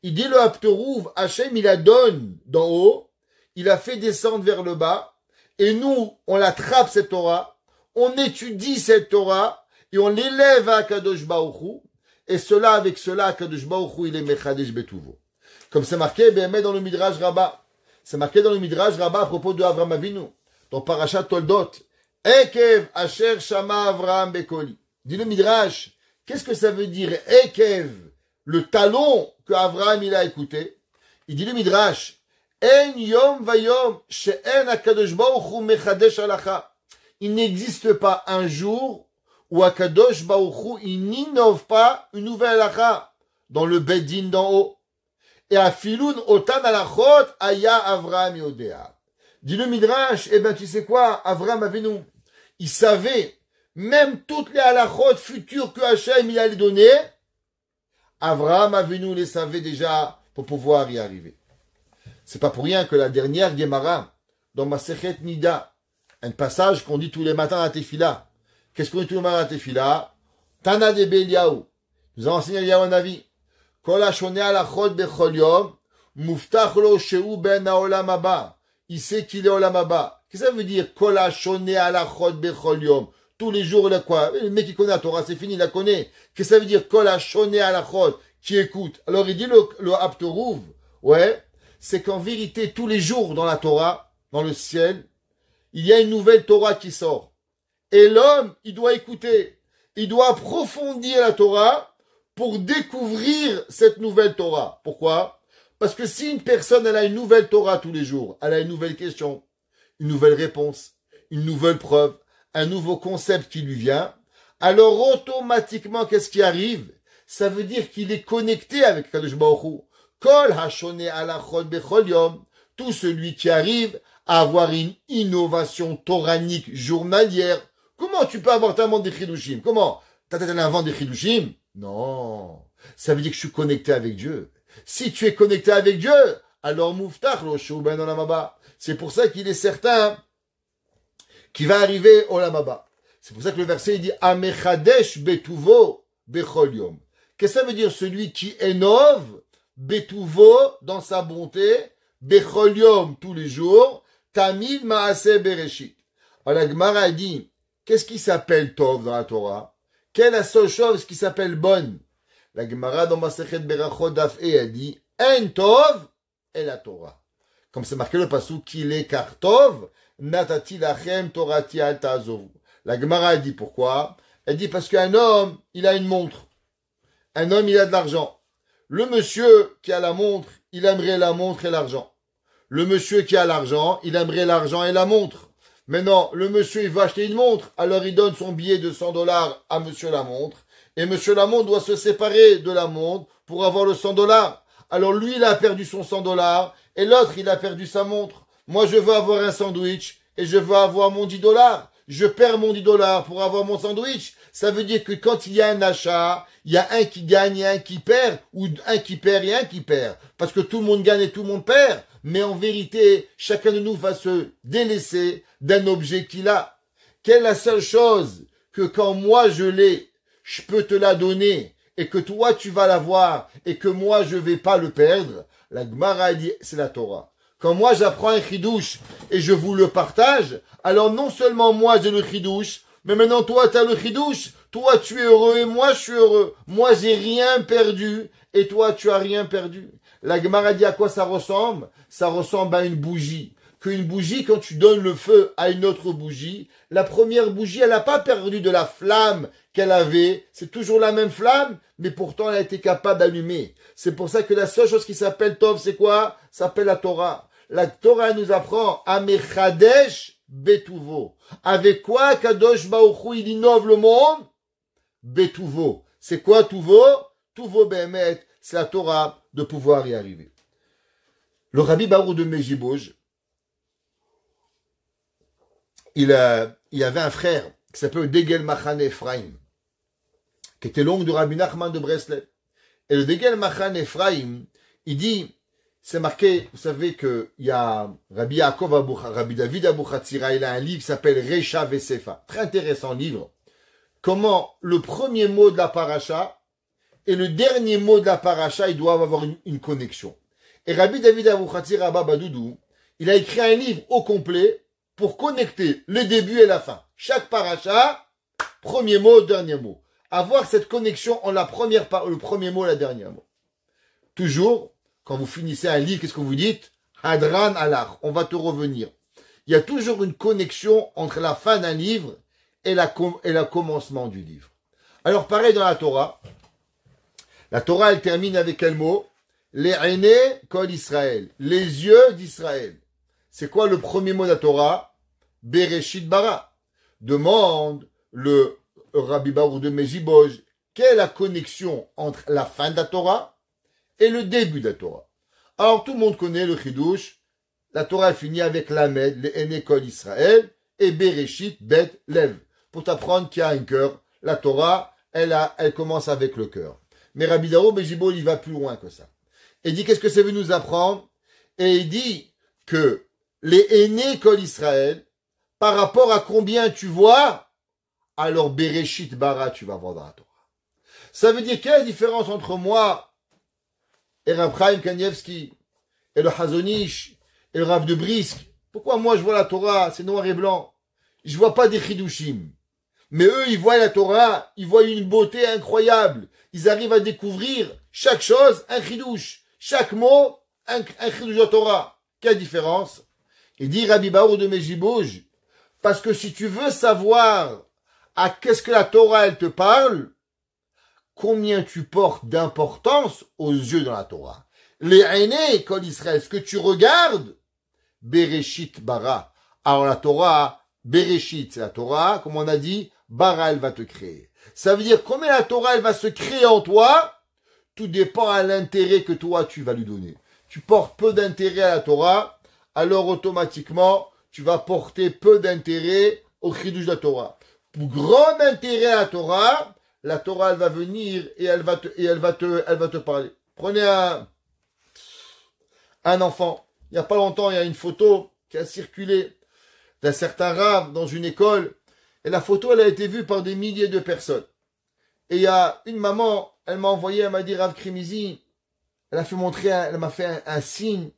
Il dit le Hapterouv, Hachem il la donne d'en haut, il a fait descendre vers le bas, et nous on l'attrape cette Torah, on étudie cette Torah et on l'élève à Akadosh Baruch Hu. Et cela, avec cela, Akadosh Baruch Hu, il est Mechadesh Betuvo. Comme c'est marqué, dans le Midrash Rabbah. C'est marqué dans le Midrash Rabbah à propos de Avraham Avinu. Dans Parashat Toldot. Ekev Asher Shama Avraham Bekoli. Dit le Midrash. Qu'est-ce que ça veut dire Ekev? Le talon que Avraham il a écouté. Il dit le Midrash. En Yom Vayom She'en Akadosh Baruch Hu Mechadesh Alacha. Il n'existe pas un jour où Akadosh Baruch Hu, il n'innove pas une nouvelle halakha dans le Bedin d'en haut. Et à Filoun Otan halachot Aya Avraham Yodea. Dit le Midrash, eh ben tu sais quoi, Avraham Avinu, il savait même toutes les halachot futures que Hachem il allait donner. Avraham Avinu les savait déjà pour pouvoir y arriver. C'est pas pour rien que la dernière Gemara dans Masechet Nida, un passage qu'on dit tous les matins à Tefila. Qu'est-ce qu'on dit tous les matins à Tefila? Tana de Beliaou. Nous avons enseigné Eliyahu Navi. Kol hashoneh halachot bechol yom, muftach lo shehu ben haolam haba. Il sait qu'il est olam haba. Qu'est-ce que ça veut dire? Kol hashoneh halachot bechol yom. Tous les jours, il a quoi? Le mec qui connaît la Torah, c'est fini, il la connaît. Qu'est-ce que ça veut dire? Kol hashoneh halachot. Qui écoute. Alors il dit le Hapterouv. Ouais. C'est qu'en vérité, tous les jours dans la Torah, dans le ciel, il y a une nouvelle Torah qui sort. Et l'homme, il doit écouter. Il doit approfondir la Torah pour découvrir cette nouvelle Torah. Pourquoi? Parce que si une personne, elle a une nouvelle Torah tous les jours, elle a une nouvelle question, une nouvelle réponse, une nouvelle preuve, un nouveau concept qui lui vient, alors automatiquement, qu'est-ce qui arrive? Ça veut dire qu'il est connecté avec Kadosh Baruch Hu. Kol hashoneh halachot bechol yom. Tout celui qui arrive à avoir une innovation toranique journalière. Comment tu peux avoir tellement des chidushim? Comment? T'as invent des chidushim? Non. Ça veut dire que je suis connecté avec Dieu. Si tu es connecté avec Dieu, alors muftach lo shehu ben olam haba. C'est pour ça qu'il est certain qu'il va arriver au olam haba. C'est pour ça que le verset il dit Amechadesh betuvo bechol yom. Qu'est-ce que ça veut dire? Celui qui innove betuvo dans sa bonté, bechol yom tous les jours, tamid maaseh bereshit. Alors la Gemara dit, qu'est-ce qui s'appelle tov dans la Torah? Quelle est la seule chose qui s'appelle bonne? La Gemara dans Masechet Berachot Daf E a dit, en tov et la Torah. Comme c'est marqué le pasuk qu'il est car tov, natati lachem torati al ta'azovu. La Gemara dit pourquoi? Elle dit parce qu'un homme, il a une montre. Un homme, il a de l'argent. Le monsieur qui a la montre, il aimerait la montre et l'argent. Le monsieur qui a l'argent, il aimerait l'argent et la montre. Maintenant, le monsieur, il veut acheter une montre. Alors, il donne son billet de $100 à monsieur la montre. Et monsieur la montre doit se séparer de la montre pour avoir le $100. Alors, lui, il a perdu son $100 et l'autre, il a perdu sa montre. Moi, je veux avoir un sandwich et je veux avoir mon 10 dollars. Je perds mon 10 dollars pour avoir mon sandwich. Ça veut dire que quand il y a un achat, il y a un qui gagne et un qui perd, ou un qui perd et un qui perd. Parce que tout le monde gagne et tout le monde perd. Mais en vérité, chacun de nous va se délaisser d'un objet qu'il a. Quelle est la seule chose que quand moi je l'ai, je peux te la donner, et que toi tu vas l'avoir, et que moi je vais pas le perdre? La Gemara dit, c'est la Torah. Quand moi j'apprends un chidouche et je vous le partage, alors non seulement moi j'ai le chidouche, mais maintenant toi tu as le chidouche. Toi tu es heureux et moi je suis heureux. Moi j'ai rien perdu et toi tu as rien perdu. La Gemara dit à quoi ça ressemble? Ça ressemble à une bougie. Qu'une bougie, quand tu donnes le feu à une autre bougie, la première bougie, elle n'a pas perdu de la flamme qu'elle avait. C'est toujours la même flamme, mais pourtant elle a été capable d'allumer. C'est pour ça que la seule chose qui s'appelle Tov, c'est quoi? Ça s'appelle la Torah. La Torah nous apprend Amechadesh Betuvo. Avec quoi Kadosh Baruch Hu il innove le monde? Betuvo. C'est quoi Tuvo? Tuvo Behemet, c'est la Torah de pouvoir y arriver. Le Rabbi Baruch de Mejiboj, il y avait un frère qui s'appelait Degel Machan Ephraim, qui était l'oncle de Rabbi Nachman de Breslev. Et le Degel Machan Ephraim, il dit, c'est marqué, vous savez qu'il y a Rabbi David Abou Chatzira, il a un livre qui s'appelle Recha Vesefa. Très intéressant livre. Comment le premier mot de la paracha et le dernier mot de la paracha, ils doivent avoir une connexion. Et Rabbi David Abou Chatzira Baba Doudou, il a écrit un livre au complet pour connecter le début et la fin. Chaque paracha, premier mot, dernier mot. Avoir cette connexion en le premier mot et le dernier mot. Toujours, quand vous finissez un livre, qu'est-ce que vous dites? Hadran alach, on va te revenir. Il y a toujours une connexion entre la fin d'un livre et le commencement du livre. Alors pareil dans la Torah. La Torah, elle termine avec quel mot? Les aînés kol Israël. Les yeux d'Israël. C'est quoi le premier mot de la Torah? Bereshit bara. Demande le Rabbi Baruch de Mejiboj, quelle est la connexion entre la fin de la Torah et le début de la Torah? Alors tout le monde connaît le Chidouche. La Torah finit avec Lamed, les aînés kol Israël, et Bereshit bet lev. Pour t'apprendre qu'il y a un cœur. La Torah, elle commence avec le cœur. Mais Rabbi Baruch de Mejiboj, il va plus loin que ça. Il dit, qu'est-ce que ça veut nous apprendre? Et il dit que les aînés kol Israël, par rapport à combien tu vois, alors Bereshit bara tu vas voir dans la Torah. Ça veut dire quelle est la différence entre moi et Rav Chaim Kanievski et le Hazonish et le Rav de Brisk? Pourquoi moi je vois la Torah, c'est noir et blanc? Je vois pas des chidushim. Mais eux, ils voient la Torah, ils voient une beauté incroyable. Ils arrivent à découvrir chaque chose, un chidouche. Chaque mot, un chidouche de Torah. Quelle différence? Il dit Rabbi Baruch de Mejiboj, parce que si tu veux savoir à qu'est-ce que la Torah elle te parle, combien tu portes d'importance aux yeux dans la Torah. Les aînés, kol Israël, ce que tu regardes, Bereshit bara. Alors la Torah, Bereshit, c'est la Torah, comme on a dit, bara elle va te créer. Ça veut dire combien la Torah elle va se créer en toi, tout dépend à l'intérêt que toi tu vas lui donner. Tu portes peu d'intérêt à la Torah, alors automatiquement, tu vas porter peu d'intérêt au chidouche de la Torah. Pour grand intérêt à la Torah elle va venir et elle va te parler. Prenez un enfant. Il n'y a pas longtemps, il y a une photo qui a circulé d'un certain rave dans une école. Et la photo, elle a été vue par des milliers de personnes. Et il y a une maman, elle m'a envoyé, elle m'a dit, Rav Krimizi, elle m'a fait un signe.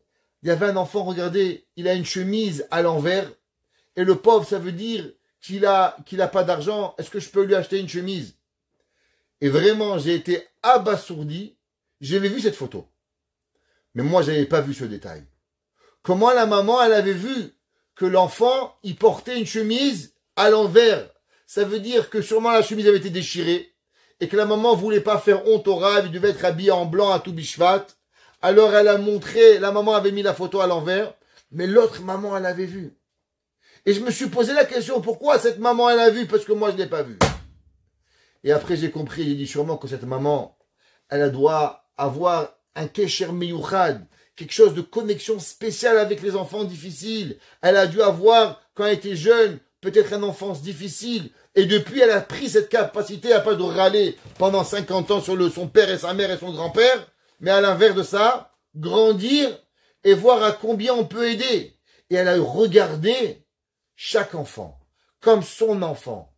Il y avait un enfant, regardez, il a une chemise à l'envers. Et le pauvre, ça veut dire qu'il a pas d'argent. Est-ce que je peux lui acheter une chemise? Et vraiment, j'ai été abasourdi. J'avais vu cette photo. Mais moi, j'avais pas vu ce détail. Comment la maman, elle avait vu que l'enfant, il portait une chemise à l'envers. Ça veut dire que sûrement la chemise avait été déchirée et que la maman voulait pas faire honte au rave, il devait être habillé en blanc à tout bishvat. Alors elle a montré, la maman avait mis la photo à l'envers, mais l'autre maman, elle avait vu. Et je me suis posé la question, pourquoi cette maman, elle a vu? Parce que moi, je l'ai pas vu. Et après, j'ai compris, j'ai dit sûrement que cette maman, elle doit avoir un kesher meyuchad, quelque chose de connexion spéciale avec les enfants difficiles. Elle a dû avoir, quand elle était jeune, peut-être une enfance difficile. Et depuis, elle a pris cette capacité à pas de râler pendant 50 ans sur son père et sa mère et son grand-père, mais à l'inverse de ça, grandir et voir à combien on peut aider. Et elle a regardé chaque enfant comme son enfant.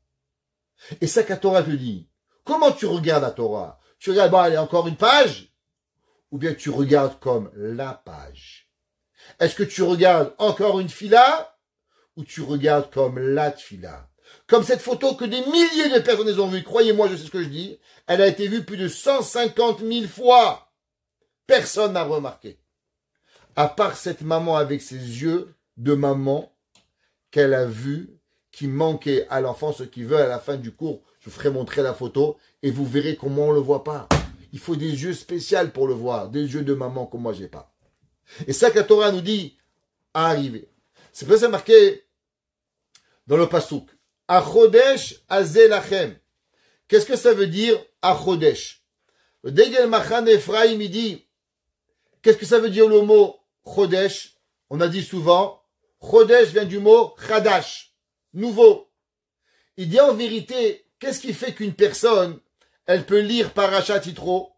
Et ça qu'à Torah te dit. Comment tu regardes la Torah? Tu regardes, bon, allez, encore une page? Ou bien tu regardes comme la page? Est-ce que tu regardes encore une fila? Ou tu regardes comme la fila? Comme cette photo que des milliers de personnes ont vue. Croyez-moi, je sais ce que je dis. Elle a été vue plus de 150 000 fois. Personne n'a remarqué. À part cette maman avec ses yeux de maman qu'elle a vu, qui manquait à l'enfant, ce qui veut à la fin du cours. Je vous ferai montrer la photo et vous verrez comment on le voit pas. Il faut des yeux spéciaux pour le voir, des yeux de maman comme moi j'ai pas. Et ça que la Torah nous dit à arriver. C'est pour ça que c'est marqué dans le pasouk. Achodesh azelachem. Qu'est-ce que ça veut dire Achodesh? Le Degel Machan Ephraim il dit, qu'est-ce que ça veut dire le mot Chodesh? On a dit souvent, Chodesh vient du mot Chadash, nouveau. Il dit en vérité, qu'est-ce qui fait qu'une personne, elle peut lire Parashat Yitro,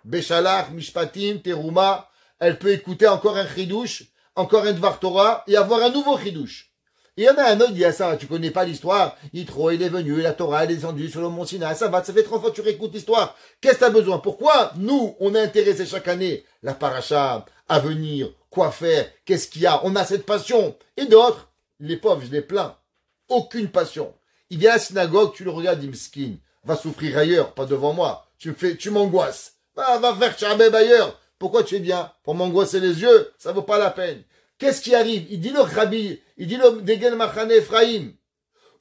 Beshalach, Mishpatim, Teruma, elle peut écouter encore un Chidush, encore un Dvar Torah, et avoir un nouveau Chidush. Il y en a un autre qui dit à ça, tu connais pas l'histoire, Yitro, il est venu, la Torah, elle est descendue sur le mont Sinaï, ça va, ça fait 30 fois que tu réécoutes l'histoire. Qu'est-ce que tu as besoin? Pourquoi nous, on est intéressé chaque année, la Paracha, à venir, quoi faire, qu'est-ce qu'il y a? On a cette passion. Et d'autres, les pauvres, je les plains. Aucune passion. Il vient à la synagogue, tu le regardes, il miskin, va souffrir ailleurs, pas devant moi. Tu m'angoisses. Va faire Tchabeb ailleurs. Pourquoi tu es bien? Pour m'angoisser les yeux, ça vaut pas la peine. Qu'est-ce qui arrive? Il dit le Rabbi, il dit le Degel Machan Ephraim.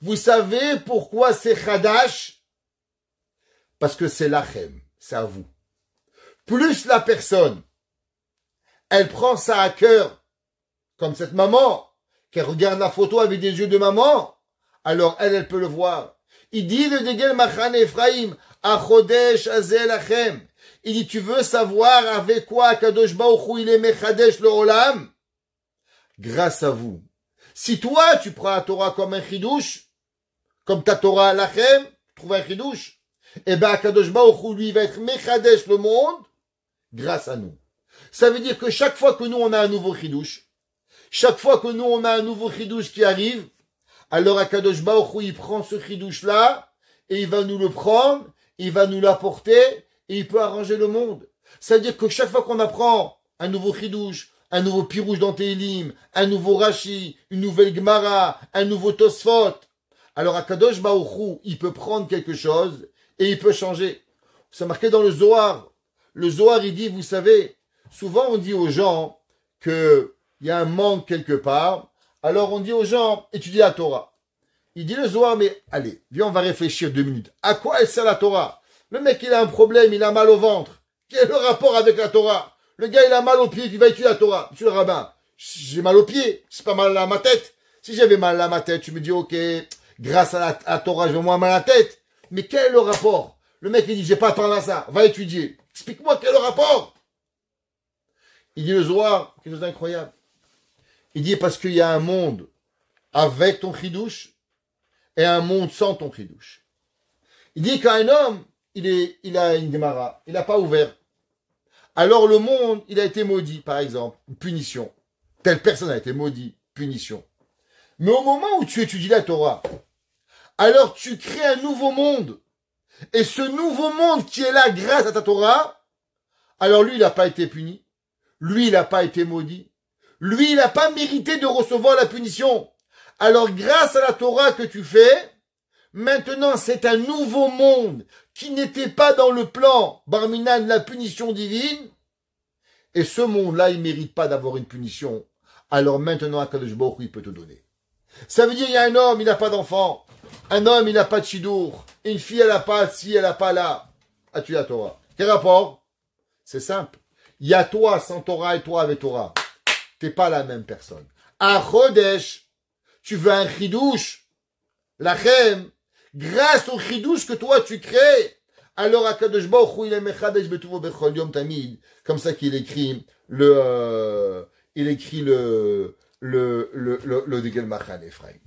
Vous savez pourquoi c'est Chadash? Parce que c'est Lachem, c'est à vous. Plus la personne, elle prend ça à cœur, comme cette maman, qui regarde la photo avec des yeux de maman, alors elle peut le voir. Il dit le Degel Machan Ephraim, Achodesh Azel Lachem. Il dit, tu veux savoir avec quoi Kadosh Baruch Hu il est Mechadesh le Olam? Grâce à vous. Si toi, tu prends la Torah comme un chidouche, comme ta Torah Lachem, trouve un chidouche, eh ben, Kadosh Baruch Hu, lui, va être Mechadesh le monde, grâce à nous. Ça veut dire que chaque fois que nous, on a un nouveau chidouche, chaque fois que nous, on a un nouveau chidouche qui arrive, alors Kadosh Baruch Hu, il prend ce chidouche-là, et il va nous le prendre, il va nous l'apporter, et il peut arranger le monde. Ça veut dire que chaque fois qu'on apprend un nouveau chidouche, un nouveau pirouge dans Télim, un nouveau Rashi, une nouvelle Gemara, un nouveau Tosfot. Alors Akadosh Baruch Hu, il peut prendre quelque chose et il peut changer. C'est marqué dans le Zohar. Le Zohar, il dit, vous savez, souvent on dit aux gens qu'il y a un manque quelque part. Alors on dit aux gens, étudiez la Torah. Il dit le Zohar, mais allez, viens, on va réfléchir 2 minutes. À quoi elle sert la Torah? Le mec, il a un problème, il a mal au ventre. Quel est le rapport avec la Torah? Le gars, il a mal au pied, il va étudier la Torah. Monsieur le rabbin, j'ai mal au pied, c'est pas mal à ma tête. Si j'avais mal à ma tête, tu me dis, ok, grâce à la Torah, j'ai moins mal à la tête. Mais quel est le rapport? Le mec, il dit, j'ai pas temps à ça, va étudier. Explique-moi quel est le rapport? Il dit le Zohar, quelque chose d'incroyable. Il dit, parce qu'il y a un monde avec ton chidouche et un monde sans ton chidouche. Il dit qu'un homme, il a une Gemara, il n'a pas ouvert. Alors le monde, il a été maudit, par exemple, une punition. Telle personne a été maudit, punition. Mais au moment où tu étudies la Torah, alors tu crées un nouveau monde. Et ce nouveau monde qui est là grâce à ta Torah, alors lui, il n'a pas été puni. Lui, il n'a pas été maudit. Lui, il n'a pas mérité de recevoir la punition. Alors grâce à la Torah que tu fais, maintenant c'est un nouveau monde qui n'était pas dans le plan Barminan, la punition divine. Et ce monde-là, il ne mérite pas d'avoir une punition. Alors maintenant, Akadosh Baruch Hu, il peut te donner. Ça veut dire, il y a un homme, il n'a pas d'enfant. Un homme, il n'a pas de chidour. Une fille, elle n'a pas ci, elle n'a pas là. As-tu la Torah? Quel rapport? C'est simple. Il y a toi sans Torah et toi avec Torah. T'es pas la même personne. À Chodesh, tu veux un chidouche. Lachem, grâce au chidouche que toi tu crées, Alors, Akadosh Baruch Hu, il est mechadesh betuvo bechol yom tamid. Comme ça qu'il écrit le Degel Machan Ephraim.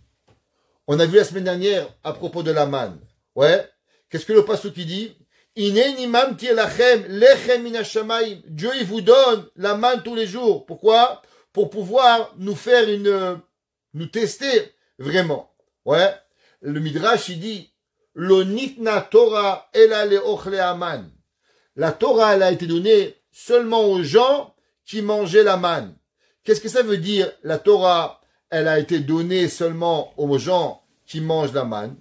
On a vu la semaine dernière, à propos de la manne. Ouais. Qu'est-ce que le pasuk qui dit? Ineni mamti lachem lechem min hashamayim. Dieu, il vous donne la manne tous les jours. Pourquoi? Pour pouvoir nous faire nous tester vraiment. Ouais. Le Midrash, il dit, lo nitna Torah ela leochle aman. La Torah, elle a été donnée seulement aux gens qui mangeaient la manne. Qu'est-ce que ça veut dire? La Torah, elle a été donnée seulement aux gens qui mangent la manne.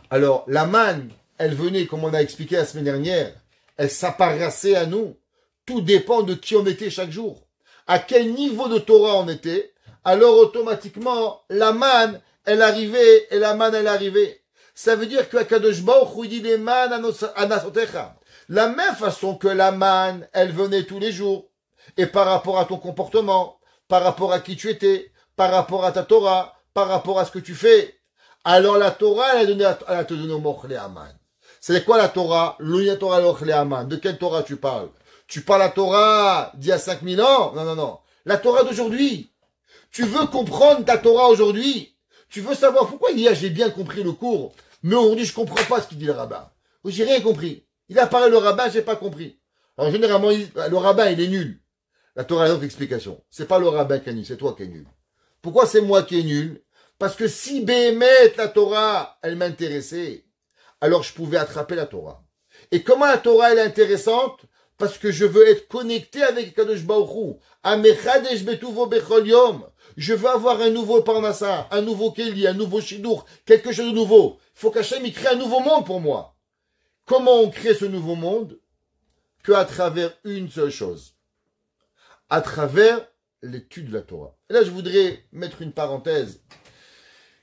Alors, la manne, elle venait, comme on a expliqué la semaine dernière, elle s'apparaissait à nous. Tout dépend de qui on était chaque jour. À quel niveau de Torah on était. Alors, automatiquement, la manne, elle arrivait, et la manne, elle arrivait. Ça veut dire que Akadosh Baruch Hu dit les mannes anasotecha. La même façon que la manne, elle venait tous les jours. Et par rapport à ton comportement, par rapport à qui tu étais, par rapport à ta Torah, par rapport à ce que tu fais. Alors la Torah, elle a te donné au Mochle Aman. C'est quoi la Torah? L'Unia Torah l'Ochle Aman. De quelle Torah tu parles? Tu parles la Torah d'il y a 5000 ans? Non, non, non. La Torah d'aujourd'hui. Tu veux comprendre ta Torah aujourd'hui? Tu veux savoir pourquoi hier j'ai bien compris le cours, mais aujourd'hui je comprends pas ce qu'il dit le rabbin. J'ai rien compris. Il a parlé le rabbin, j'ai pas compris. Alors généralement, le rabbin il est nul. La Torah a une autre explication. C'est pas le rabbin qui est nul, c'est toi qui es nul. Pourquoi c'est moi qui est nul? Parce que si Béhémet, la Torah, elle m'intéressait, alors je pouvais attraper la Torah. Et comment la Torah elle est intéressante? Parce que je veux être connecté avec Kadosh Baruch Hu. Amechadesh betuvo bechol yom. Je veux avoir un nouveau parnassa, un nouveau keli, un nouveau shidur, quelque chose de nouveau. Il faut qu'Hachem il crée un nouveau monde pour moi. Comment on crée ce nouveau monde? Que à travers une seule chose. À travers l'étude de la Torah. Et là, je voudrais mettre une parenthèse.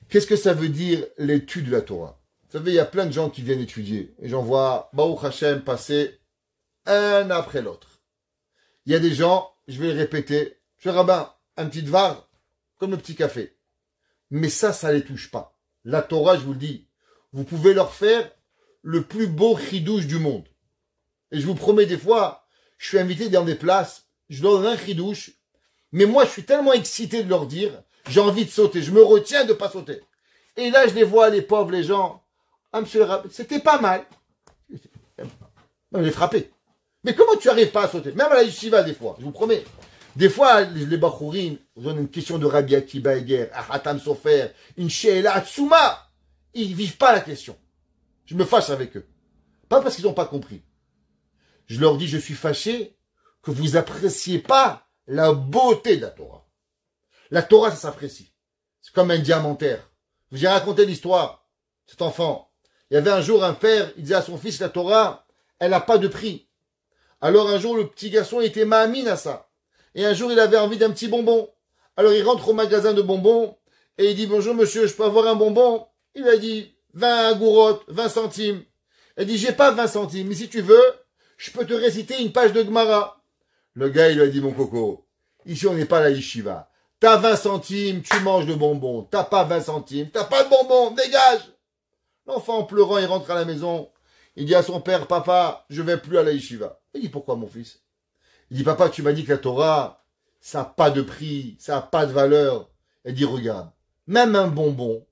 Qu'est-ce que ça veut dire l'étude de la Torah? Vous savez, il y a plein de gens qui viennent étudier. Et j'en vois Baruch Hashem passer un après l'autre. Il y a des gens, je vais le répéter, je rabbin, un petit var, comme le petit café. Mais ça les touche pas. La Torah, je vous le dis, vous pouvez leur faire le plus beau chidouche du monde. Et je vous promets, des fois, je suis invité dans des places, je leur donne un chidouche, mais moi, je suis tellement excité de leur dire, j'ai envie de sauter, je me retiens de pas sauter. Et là, je les vois, les pauvres, les gens, ah, monsieur le rabbin, c'était pas mal. J'ai frappé. Mais comment tu arrives pas à sauter? Même à la yeshiva, des fois, je vous promets. Des fois, les bachourim, vous avez une question de Rabbi Akiba Eger, Hatam Sofer, une Sheila Atsuma. Ils vivent pas la question. Je me fâche avec eux. Pas parce qu'ils n'ont pas compris. Je leur dis, je suis fâché que vous appréciez pas la beauté de la Torah. La Torah, ça s'apprécie. C'est comme un diamantaire. Je vous ai raconté l'histoire. Cet enfant. Il y avait un jour un père, il disait à son fils, la Torah, elle n'a pas de prix. Alors un jour, le petit garçon était ma'amine à ça. Et un jour, il avait envie d'un petit bonbon. Alors il rentre au magasin de bonbons et il dit, bonjour monsieur, je peux avoir un bonbon? Il a dit, 20 agourotes, 20 centimes. Il dit, j'ai pas 20 centimes, mais si tu veux, je peux te réciter une page de Gemara. Le gars, il lui a dit, mon coco, ici on n'est pas à la yeshiva. T'as 20 centimes, tu manges de bonbons. T'as pas 20 centimes, t'as pas de bonbons, dégage! L'enfant en pleurant, il rentre à la maison. Il dit à son père, papa, je vais plus à la yeshiva. Il dit, pourquoi mon fils? Il dit, papa, tu m'as dit que la Torah, ça n'a pas de prix, ça n'a pas de valeur. Il dit, regarde, même un bonbon,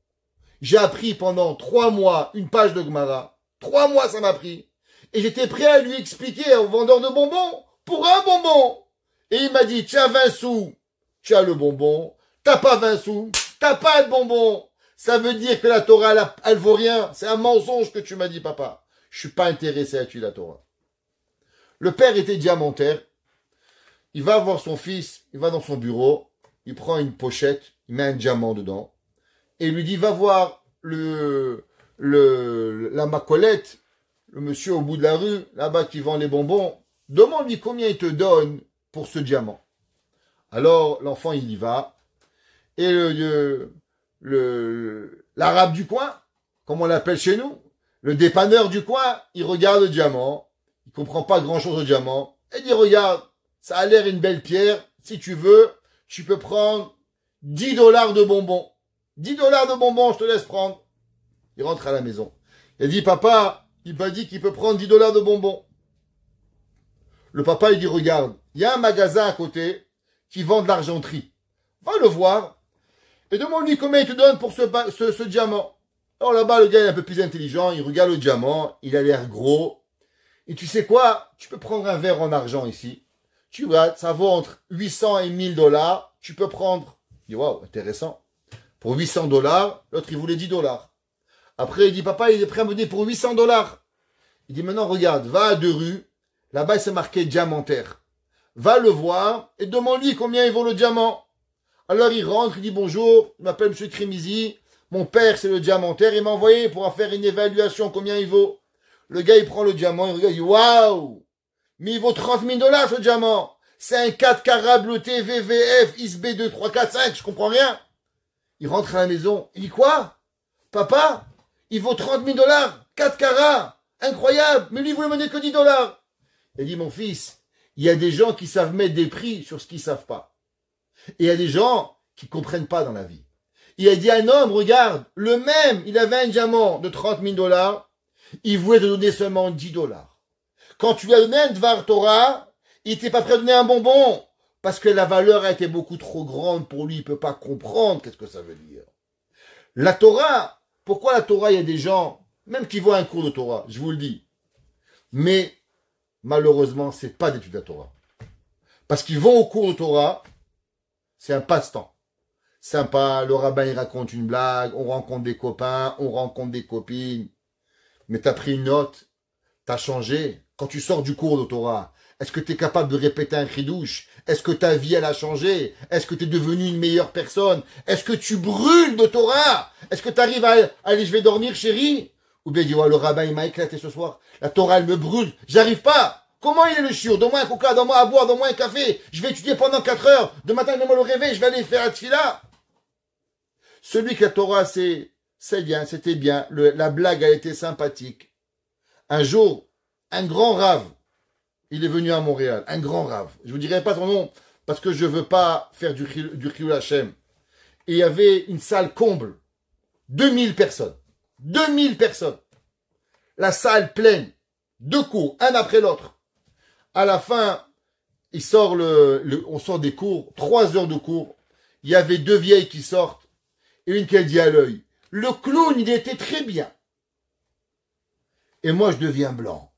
j'ai appris pendant 3 mois une page de Gemara. 3 mois, ça m'a pris. Et j'étais prêt à lui expliquer au vendeur de bonbons, pour un bonbon. Et il m'a dit, tu as 20 sous, tu as le bonbon. T'as pas 20 sous, t'as pas de bonbon. Ça veut dire que la Torah, elle vaut rien. C'est un mensonge que tu m'as dit, papa. Je suis pas intéressé à étudier la Torah. Le père était diamantaire. Il va voir son fils, il va dans son bureau, il prend une pochette, il met un diamant dedans, et il lui dit, va voir la macolette, le monsieur au bout de la rue, là-bas qui vend les bonbons, demande-lui combien il te donne pour ce diamant. Alors, l'enfant, il y va, et l'arabe du coin, comme on l'appelle chez nous, le dépanneur du coin, il regarde le diamant, il comprend pas grand-chose au diamant, et il dit, regarde, ça a l'air une belle pierre. Si tu veux, tu peux prendre $10 de bonbons. $10 de bonbons, je te laisse prendre. Il rentre à la maison. Il dit, papa, il m'a dit qu'il peut prendre 10 dollars de bonbons. Le papa, il dit, regarde, il y a un magasin à côté qui vend de l'argenterie. Va le voir et demande-lui combien il te donne pour ce diamant. Alors là-bas, le gars est un peu plus intelligent, il regarde le diamant, il a l'air gros. Et tu sais quoi? Tu peux prendre un verre en argent ici. Tu vois, ça vaut entre 800 et 1000 dollars. Tu peux prendre. Il dit, waouh, intéressant. Pour 800 dollars, l'autre, il voulait 10 dollars. Après, il dit, papa, il est prêt à me donner pour 800 dollars. Il dit, maintenant, regarde, va à 2 rues. Là-bas, c'est marqué diamantaire. Va le voir et demande-lui combien il vaut le diamant. Alors, il rentre, il dit, bonjour, je m'appelle M. Krimizi. Mon père, c'est le diamantaire. Il m'a envoyé pour en faire une évaluation, combien il vaut. Le gars, il prend le diamant, il regarde, il dit, waouh! Mais il vaut 30 000 dollars, ce diamant. C'est un 4 carats bleuté VVF ISB 2, 3, 4, 5, je comprends rien. Il rentre à la maison. Il dit, quoi? Papa? Il vaut 30 000 dollars, 4 carats. Incroyable. Mais lui, vous ne donnez que 10 dollars. Il dit, mon fils, il y a des gens qui savent mettre des prix sur ce qu'ils savent pas. Et il y a des gens qui comprennent pas dans la vie. Il a dit à un homme, regarde, le même, il avait un diamant de 30 000 dollars. Il voulait te donner seulement 10 dollars. Quand tu lui as donné un Dvar Torah, il n'était pas prêt à donner un bonbon. Parce que la valeur a été beaucoup trop grande pour lui. Il ne peut pas comprendre qu'est-ce que ça veut dire. La Torah, pourquoi la Torah, il y a des gens, même qui voient un cours de Torah, je vous le dis. Mais, malheureusement, c'est pas d'étude de la Torah. Parce qu'ils vont au cours de Torah, c'est un passe-temps. Sympa, le rabbin il raconte une blague, on rencontre des copains, on rencontre des copines. Mais t'as pris une note, t'as changé. Quand tu sors du cours de Torah, est-ce que tu es capable de répéter un chidouche? Est-ce que ta vie, elle a changé? Est-ce que tu es devenu une meilleure personne? Est-ce que tu brûles de Torah? Est-ce que tu arrives à aller, je vais dormir, chérie? Ou bien, dis, ouais, le rabbin, il m'a éclaté ce soir. La Torah, elle me brûle. J'arrive pas. Comment il est le shiur? Donne-moi un coca, donne-moi à boire, donne-moi un café. Je vais étudier pendant 4 heures. De matin, donne-moi le réveil, je vais aller faire la tfila. Celui que la Torah, c'est bien, c'était bien. La blague a été sympathique. Un jour, un grand rave, il est venu à Montréal, un grand rave. Je vous dirai pas son nom parce que je veux pas faire du Chilul Hashem. Et il y avait une salle comble, 2000 personnes. 2000 personnes. La salle pleine, 2 cours, un après l'autre. À la fin, on sort des cours, 3 heures de cours. Il y avait 2 vieilles qui sortent et une qui a dit à l'œil, le clown, il était très bien. Et moi, je deviens blanc.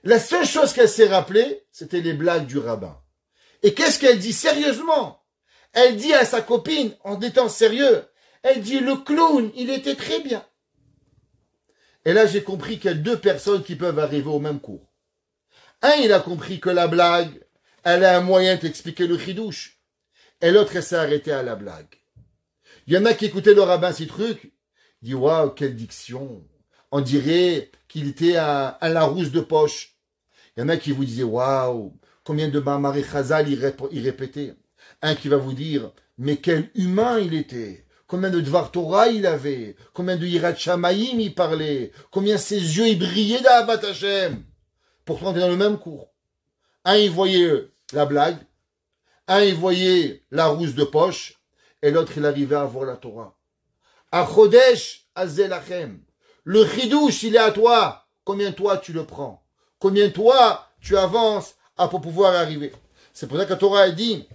La seule chose qu'elle s'est rappelée, c'était les blagues du rabbin. Et qu'est-ce qu'elle dit sérieusement? Elle dit à sa copine, en étant sérieux, elle dit, le clown, il était très bien. Et là, j'ai compris qu'il y a 2 personnes qui peuvent arriver au même cours. Un, il a compris que la blague, elle a un moyen d'expliquer le chidouche. Et l'autre, elle s'est arrêtée à la blague. Il y en a qui écoutaient le rabbin ces trucs. Il dit, waouh, quelle diction. On dirait qu'il était un Larousse de poche. Il y en a qui vous disaient, waouh, combien de Mamaré Chazal il répétait. Un qui va vous dire, mais quel humain il était. Combien de Dvar Torah il avait. Combien de Yirat Shamayim il parlait. Combien ses yeux il brillaient d'Avat Hashem. Pourtant, on est dans le même cours. Un, il voyait la blague. Un, il voyait la rousse de poche. Et l'autre, il arrivait à voir la Torah. À Chodesh, Azelachem. Le chidouche, il est à toi. Combien toi, tu le prends? Combien toi, tu avances pour pouvoir arriver? C'est pour ça que la Torah a dit,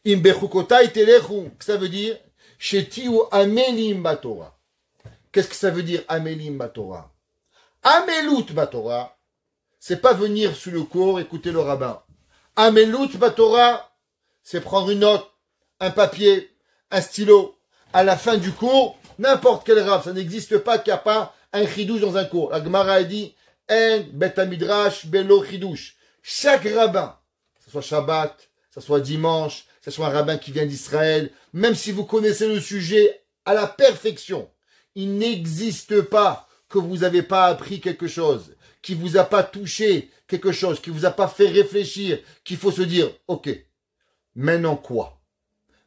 Im bechukotai telechu. Que ça veut dire? Shetiu amelim batorah. Qu'est-ce que ça veut dire, amelim batorah? Amelut batorah, c'est pas venir sous le cours, écouter le rabbin. Amelut batorah, c'est prendre une note, un papier, un stylo. À la fin du cours, n'importe quel rave, ça n'existe pas qu'il n'y a pas un chidouche dans un cours. La Gemara a dit, en bet midrash belo chidouche. Chaque rabbin, que ce soit Shabbat, que ce soit dimanche, que ce soit un rabbin qui vient d'Israël, même si vous connaissez le sujet à la perfection, il n'existe pas que vous n'avez pas appris quelque chose, qui vous a pas touché quelque chose, qui vous a pas fait réfléchir, qu'il faut se dire, ok, maintenant quoi?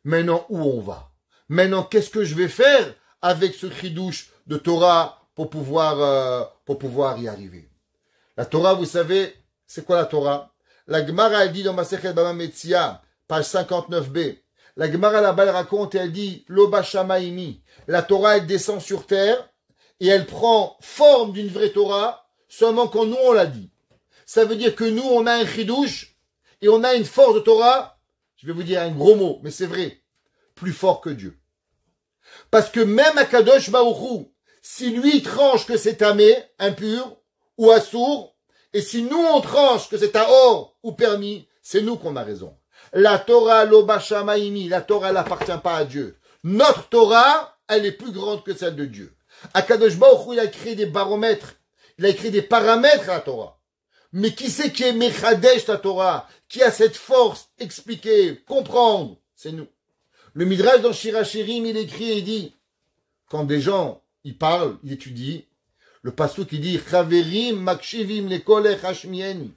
Maintenant où on va? Maintenant qu'est-ce que je vais faire avec ce chidouche de Torah pour pouvoir y arriver? La Torah, vous savez, c'est quoi la Torah? La Gemara, elle dit dans Masechet Baba Metzia, page 59b, la Gemara là-bas, elle raconte et elle dit, Lo Bashamaimi, la Torah, elle descend sur terre, et elle prend forme d'une vraie Torah seulement quand nous on l'a dit. Ça veut dire que nous on a un chidouche et on a une force de Torah, je vais vous dire un gros mot, mais c'est vrai, plus fort que Dieu. Parce que même Akadosh Baruch Hu, si lui tranche que c'est tamé, impur, ou assour, et si nous on tranche que c'est tahor ou permis, c'est nous qu'on a raison. La Torah loba shamaimi, la Torah elle n'appartient pas à Dieu. Notre Torah, elle est plus grande que celle de Dieu. Akadosh Baruch Hu, il a créé des baromètres, il a créé des paramètres à la Torah. Mais qui c'est qui est Mechadesh la Torah, qui a cette force, expliquer, comprendre, c'est nous. Le Midrash dans Shirachirim, il écrit et il dit, quand des gens, ils parlent, ils étudient, le pasuk il dit, Chaverim makshivim lekolech hashmieni.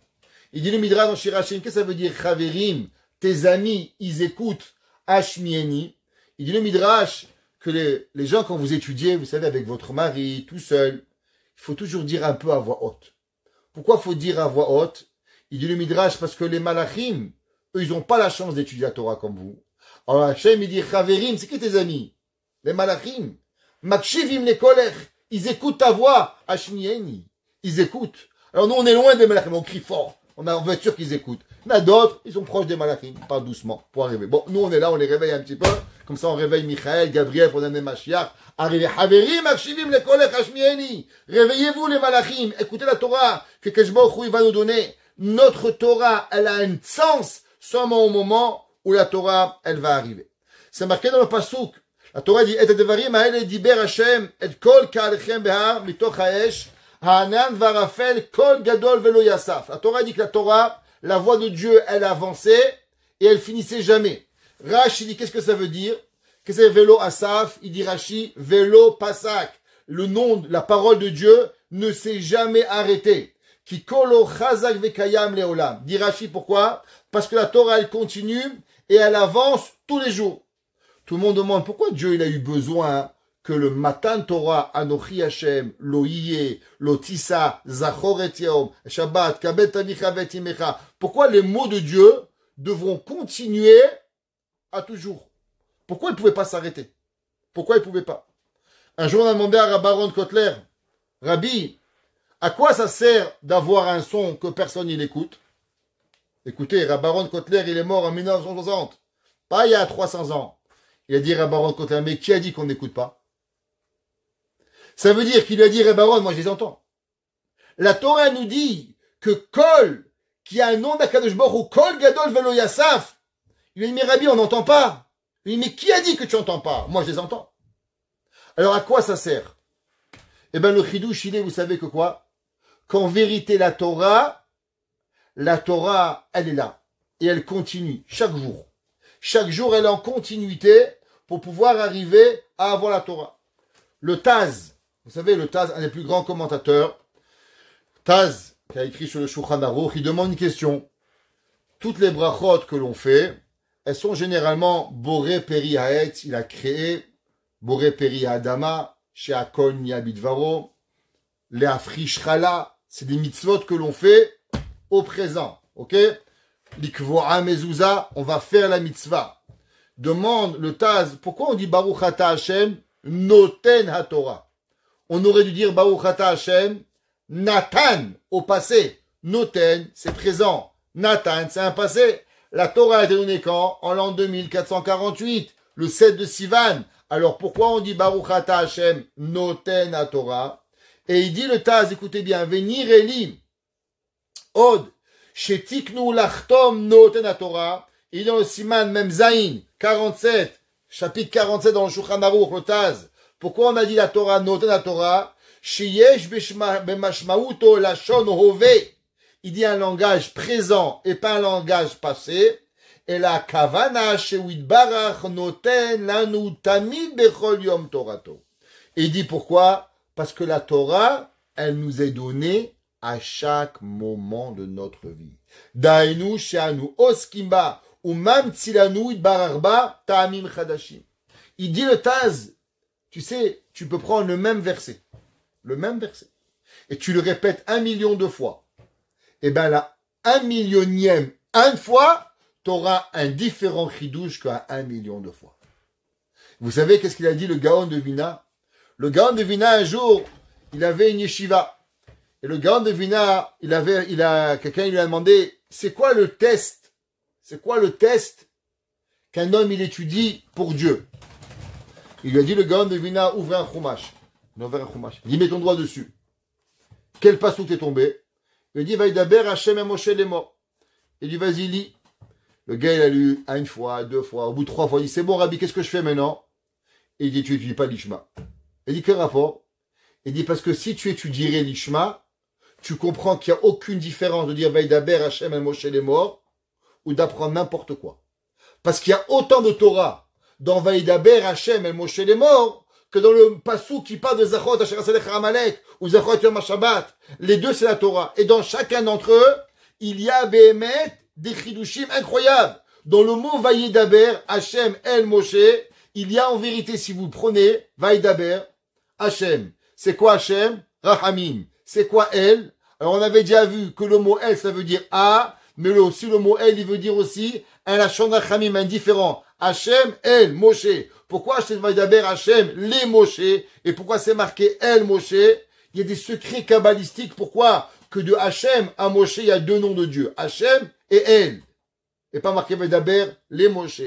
Il dit le Midrash dans Shirachirim, qu'est-ce que ça veut dire Chaverim? Tes amis, ils écoutent hashmieni. Il dit le Midrash que les gens, quand vous étudiez, vous savez, avec votre mari, tout seul, il faut toujours dire un peu à voix haute. Pourquoi faut dire à voix haute? Il dit le Midrash parce que les malachim, eux, ils n'ont pas la chance d'étudier la Torah comme vous. Alors Hachem, il dit, Chaverim, c'est qui tes amis? Les malachim. Makshivim les kolech. Ils écoutent ta voix. Hashmieni. Ils écoutent. Alors nous, on est loin des malachim. On crie fort. On veut être sûr qu'ils écoutent. Il y en a d'autres, ils sont proches des malachim. Pas doucement, pour arriver. Bon, nous, on est là, on les réveille un petit peu. Comme ça, on réveille Michael, Gabriel, pour donner Mashiach. Arrivez. Chaverim, Makshivim les kolech. Hashmieni. Réveillez-vous, les malachim. Écoutez la Torah que Keshboch il va nous donner. Notre Torah, elle a un sens seulement au moment où la Torah, elle va arriver. C'est marqué dans le pasuk. La Torah dit, et devarim haele diber Hashem, et kol ka'alechem behar, mitoch haesh, ha'anan varafel, kol gadol velo yasaf. La Torah dit que la Torah, la voix de Dieu, elle avançait, et elle finissait jamais. Rashi dit, qu'est-ce que ça veut dire? Qu'est-ce que c'est velo asaf? Il dit Rashi, velo pasak. Le nom, la parole de Dieu ne s'est jamais arrêté. Qui kolo chazak vekayam leolam. Dit Rashi, pourquoi? Parce que la Torah, elle continue, et elle avance tous les jours. Tout le monde demande pourquoi Dieu il a eu besoin que le Matan Torah, Anochi Hashem, Lo Yeh, Lo Tissa, Zachor et Yom, Shabbat, Kabet Avicha Vet Imecha. Pourquoi les mots de Dieu devront continuer à toujours? Pourquoi ils ne pouvaient pas s'arrêter? Pourquoi ils ne pouvaient pas? Un jour on a demandé à Rabbi Aaron Kotler, Rabbi, à quoi ça sert d'avoir un son que personne n'écoute? Écoutez, Rabbi Aaron Kotler, il est mort en 1960, pas il y a 300 ans. Il a dit Rabbi Aaron Kotler, mais qui a dit qu'on n'écoute pas? Ça veut dire qu'il lui a dit Rabbi Aaron, moi je les entends. La Torah nous dit que Kol, qui a un nom d'Akadosh Baruch Hu, Kol Gadol Velo Yasaf, il lui a dit, mais Rabbi, on n'entend pas. Il lui a dit, mais qui a dit que tu n'entends pas? Moi je les entends. Alors à quoi ça sert? Eh bien le chidouche, il est, vous savez que quoi? Qu'en vérité la Torah, elle est là. Et elle continue chaque jour. Chaque jour, elle est en continuité pour pouvoir arriver à avoir la Torah. Le Taz, vous savez, le Taz, un des plus grands commentateurs, Taz, qui a écrit sur le Shulchan Aruch, il demande une question. Toutes les brachot que l'on fait, elles sont généralement Boré Peri Haetz, il a créé Boré Peri Adama, Sheakol Niabidvaro, Leafri Shrala, c'est des mitzvot que l'on fait au présent, ok? L'ikvoa mezouza, on va faire la mitzvah. Demande le Taz, pourquoi on dit Baruch Ata Hashem, Noten HaTorah? On aurait dû dire Baruch Ata Hashem, Natan, au passé. Noten, c'est présent. Natan, c'est un passé. La Torah a été donnée quand? En l'an 2448, le 7 de Sivan. Alors pourquoi on dit Baruch Ata Hashem, Noten HaTorah? Et il dit le Taz, écoutez bien, Venir Elim, Od, Shetiknu lachtom noten HaTorah, il est dans le Siman Mem Zayin, 47, chapitre 47 dans le Shulchan Aruch, le Taz. Pourquoi on a dit la Torah noten HaTorah? Sheyesh b'mashmauto lashon hove. Il dit un langage présent et pas un langage passé. Et la kavana shewit barach noten lanu tamid bechol yom torato. Et il dit pourquoi? Parce que la Torah, elle nous est donnée à chaque moment de notre vie. Dainu she'anu oskimba umam tzilanu itbararba ta'amim chadashim. Il dit le Taz, tu sais, tu peux prendre le même verset, et tu le répètes 1 million de fois. Et ben là, 1 millionième, une fois, tu auras un différent chidouche qu'à 1 million de fois. Vous savez qu'est-ce qu'il a dit le Gaon de Vina? Le Gaon de Vilna, un jour, il avait une yeshiva. Et le Gaon de Vilna, quelqu'un lui a demandé, c'est quoi le test? C'est quoi le test qu'un homme, il étudie pour Dieu? Il lui a dit, le Gaon de Vilna, ouvre un chumash. Il a ouvert un chumash. Il dit, mets ton doigt dessus. Quel passou t'es tombé? Il dit, Vaïdaber Hashem et Moshe les morts. Il dit, vas-y, lis. Le gars, il a lu une fois, deux fois, au bout de 3 fois, il dit, c'est bon, Rabbi, qu'est-ce que je fais maintenant? Et il dit, tu étudies pas l'Ishma. Il dit, quel rapport? Il dit, parce que si tu étudierais l'Ishma, tu comprends qu'il n'y a aucune différence de dire Vaïdaber Hashem et Moshe les morts ou d'apprendre n'importe quoi. Parce qu'il y a autant de Torah dans Vaïdaber Hashem et Moshe les morts que dans le passou qui parle de Zachot Asher Asalech Amalek ou Zachot Yom HaShabbat. Les deux, c'est la Torah. Et dans chacun d'entre eux, il y a Behemet des chidushim incroyables. Dans le mot Vaïdaber Hashem El Moshe, il y a en vérité, si vous prenez Vaïdaber Hashem, c'est quoi Hashem? Rahamim. C'est quoi El? Alors on avait déjà vu que le mot El, ça veut dire A, mais aussi le mot El, il veut dire aussi un Lachon Rachamim indifférent. Hashem, El, Moshe. Pourquoi Hashem Vaïdaber Hashem, les Moshe? Et pourquoi c'est marqué El, Moshe? Il y a des secrets kabbalistiques. Pourquoi que de Hashem à Moshe, il y a deux noms de Dieu. Hashem et El. Et pas marqué Vaïdaber, les Moshe.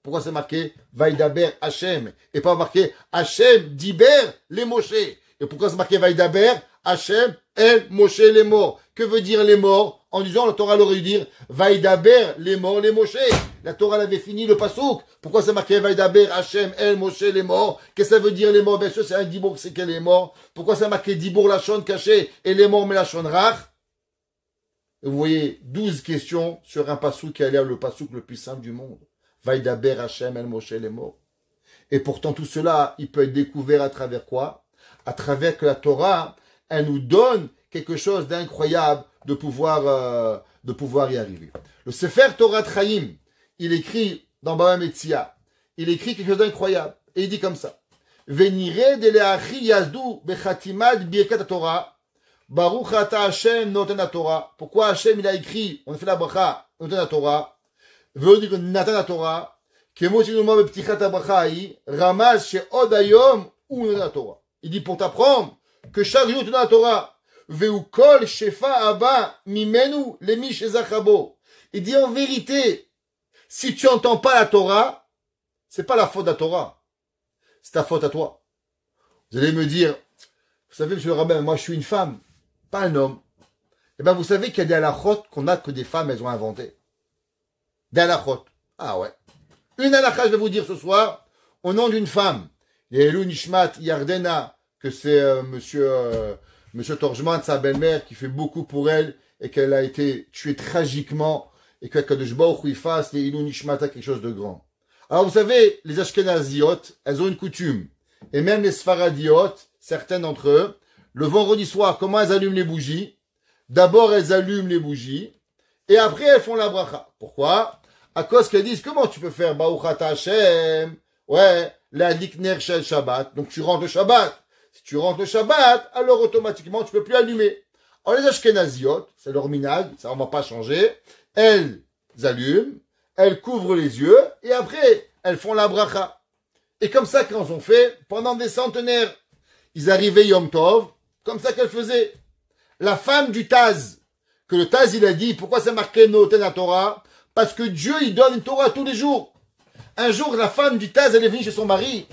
Pourquoi c'est marqué Vaïdaber Hashem? Et pas marqué Hashem, Diber, les Moshe. Et pourquoi c'est marqué Vaïdaber Hashem, El, Moshe, les morts? Que veut dire les morts? En disant, la Torah aurait dû dire Vaïdaber, les morts, les Moshe. La Torah avait fini le pasouk. Pourquoi c'est marqué Vaïdaber, Hashem, El, Moshe, les morts? Qu'est-ce que ça veut dire les morts? Bien sûr, c'est un dibour, c'est quel les morts? Pourquoi c'est marqué dibour, lachon caché, et les morts, mais lachon rach? Vous voyez, 12 questions sur un pasouk qui a l'air le pasouk le plus simple du monde. Vaïdaber, Hashem, El, Moshe, les morts. Et pourtant, tout cela, il peut être découvert à travers quoi? À travers que la Torah, elle nous donne quelque chose d'incroyable de pouvoir y arriver. Le Sefer Torah Chaim, il écrit dans Baba Metzia, il écrit quelque chose d'incroyable. Et il dit comme ça. Venire de leachi yazdu bechatimat birkat Torah, baruch ata Hashem noten Torah. Pourquoi Hashem il a écrit, on a fait la bracha, noten Torah, veut dire natan Torah, kemo sinuma beptichat bracha hi, ramaz she'od hayom ou noten Torah. Il dit pour t'apprendre que chaque jour tu donnes la Torah. Veukol shefa abba mimenu lemi shezachabo. Il dit en vérité, si tu entends pas la Torah, c'est pas la faute de la Torah. C'est ta faute à toi. Vous allez me dire, vous savez, monsieur le rabbin, moi je suis une femme, pas un homme. Eh ben vous savez qu'il y a des halachot qu'on a que des femmes, elles ont inventé. Des halachot. Ah ouais. Une halakha, je vais vous dire ce soir, au nom d'une femme. Il y a Elou Nishmat Yardena, que c'est Monsieur Torjman, sa belle-mère, qui fait beaucoup pour elle, et qu'elle a été tuée tragiquement, et que Kadosh Baruch Hu fasse les Elou Nishmat à quelque chose de grand. Alors vous savez, les Ashkenaziyot, elles ont une coutume, et même les Sfaradiyot, certains d'entre eux, le vendredi soir, comment elles allument les bougies? D'abord, elles allument les bougies, et après, elles font la bracha. Pourquoi? À cause qu'elles disent, comment tu peux faire Baruch Ata Hashem? Ouais, la Likner Shel Shabbat. Donc tu rentres le Shabbat. Si tu rentres le Shabbat, alors automatiquement tu peux plus allumer. Alors les Ashkenaziyot, c'est leur minag, ça ne va pas changer. Elles allument, elles couvrent les yeux, et après, elles font la bracha. Et comme ça qu'elles ont fait pendant des centenaires. Ils arrivaient Yom Tov, comme ça qu'elles faisaient. La femme du Taz, que le Taz il a dit, pourquoi c'est marqué Noten la Torah? Parce que Dieu il donne une Torah tous les jours. Un jour, la femme du Taz, elle est venue chez son mari.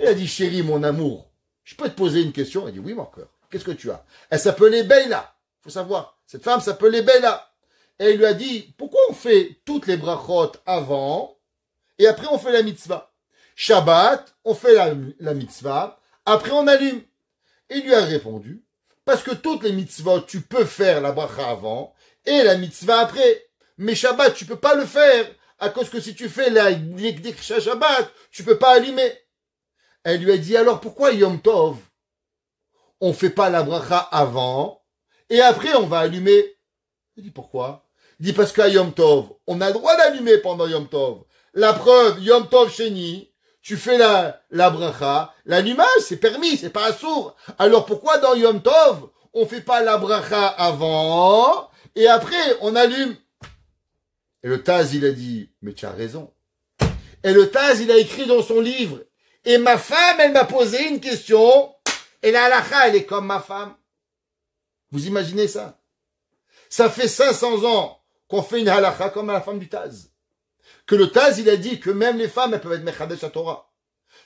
Elle a dit, chérie, mon amour, je peux te poser une question? Elle dit, oui, mon cœur. Qu'est-ce que tu as? Elle s'appelait Beila. Faut savoir. Cette femme s'appelait Beila. Et il lui a dit, pourquoi on fait toutes les brachot avant, et après on fait la mitzvah? Shabbat, on fait la mitzvah, après on allume. Et il lui a répondu, parce que toutes les mitzvot, tu peux faire la bracha avant, et la mitzvah après. Mais Shabbat, tu peux pas le faire. À cause que si tu fais la Shabbat, tu peux pas allumer. Elle lui a dit, alors pourquoi Yom Tov, on fait pas la bracha avant, et après on va allumer? Il dit, pourquoi? Il dit, parce qu'à Yom Tov, on a le droit d'allumer pendant Yom Tov. La preuve, Yom Tov Sheni, tu fais la bracha, l'allumage, c'est permis, c'est pas assourd. Alors pourquoi dans Yom Tov, on fait pas la bracha avant, et après on allume? Et le Taz, il a dit, mais tu as raison. Et le Taz, il a écrit dans son livre, Et ma femme, elle m'a posé une question. Et la halakha, elle est comme ma femme. Vous imaginez ça? Ça fait 500 ans qu'on fait une halakha comme la femme du Taz. Que le Taz, il a dit que même les femmes, elles peuvent être mechadesh à Torah.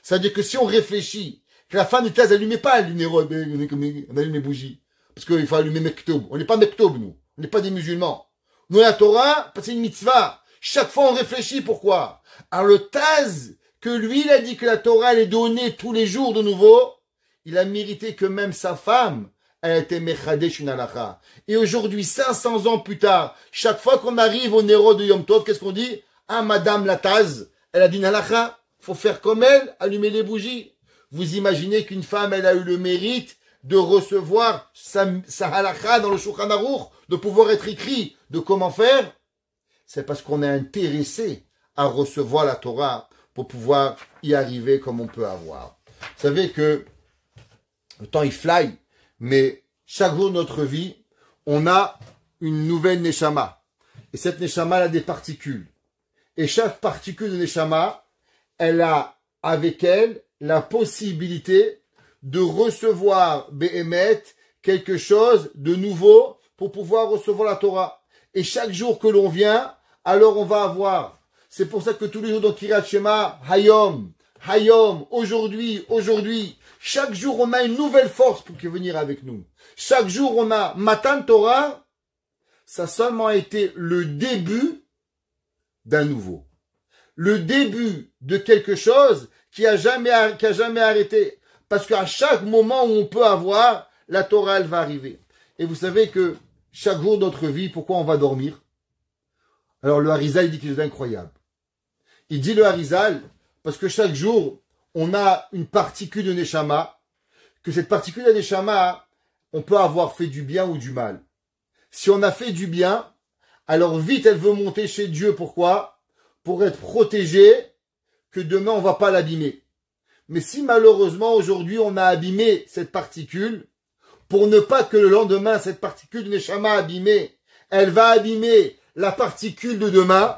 C'est-à-dire que si on réfléchit, que la femme du Taz, elle n'allumait pas le numéro, on allume les bougies. Parce qu'il faut allumer Mektoub. On n'est pas Mektoub, nous. On n'est pas des musulmans. Nous, la Torah, c'est une mitzvah. Chaque fois, on réfléchit pourquoi. Alors, le Taz, que lui, il a dit que la Torah, elle est donnée tous les jours de nouveau, il a mérité que même sa femme, elle a été mechadesh une halakha. Et aujourd'hui, 500 ans plus tard, chaque fois qu'on arrive au Néro de Yom Tov, qu'est-ce qu'on dit? Ah, madame la Taz, elle a dit une halakha. Faut faire comme elle, allumer les bougies. Vous imaginez qu'une femme, elle a eu le mérite de recevoir sa halakha dans le Shulchan Aruch, de pouvoir être écrit de comment faire? C'est parce qu'on est intéressé à recevoir la Torah pour pouvoir y arriver comme on peut avoir. Vous savez que le temps il fly, mais chaque jour de notre vie, on a une nouvelle neshama. Et cette neshama, elle a des particules. Et chaque particule de neshama, elle a avec elle la possibilité de recevoir Behemet, quelque chose de nouveau pour pouvoir recevoir la Torah. Et chaque jour que l'on vient, alors on va avoir. C'est pour ça que tous les jours dans Kiryat Shema, Hayom, Hayom, aujourd'hui, aujourd'hui. Chaque jour on a une nouvelle force pour venir avec nous. Chaque jour on a Matan Torah. Ça a seulement été le début d'un nouveau. Le début de quelque chose qui a jamais arrêté. Parce qu'à chaque moment où on peut avoir, la Torah, elle va arriver. Et vous savez que chaque jour de notre vie, pourquoi on va dormir? Alors le Harizal, il dit qu'il est incroyable. Il dit le Harizal, parce que chaque jour, on a une particule de Neshama, que cette particule de Neshama, on peut avoir fait du bien ou du mal. Si on a fait du bien, alors vite elle veut monter chez Dieu. Pourquoi? Pour être protégée, que demain on va pas l'abîmer. Mais si malheureusement aujourd'hui on a abîmé cette particule, pour ne pas que le lendemain cette particule de Neshama abîmée, elle va abîmer la particule de demain,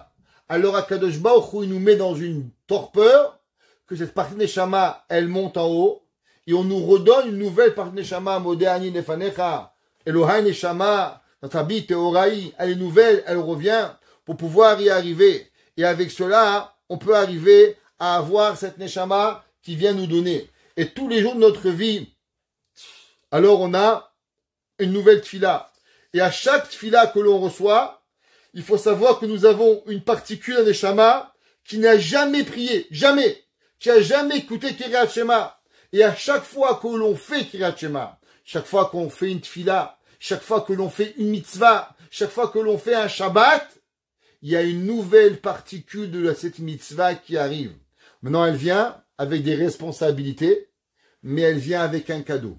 alors Akadosh Baruch Hu, il nous met dans une torpeur, que cette partie de Neshama, elle monte en haut, et on nous redonne une nouvelle partie de Neshama, Modéani Nefanecha, Elohai Neshama, Natabi Teoraï, elle est nouvelle, elle revient, pour pouvoir y arriver. Et avec cela, on peut arriver à avoir cette Neshama qui vient nous donner. Et tous les jours de notre vie, alors on a une nouvelle tfila. Et à chaque tfila que l'on reçoit, il faut savoir que nous avons une particule de Neshama qui n'a jamais prié, jamais, qui a jamais écouté Kiryat Shema. Et à chaque fois que l'on fait Kiryat Shema, chaque fois qu'on fait une tfila, chaque fois que l'on fait une mitzvah, chaque fois que l'on fait un Shabbat, il y a une nouvelle particule de cette mitzvah qui arrive. Maintenant, elle vient avec des responsabilités, mais elle vient avec un cadeau.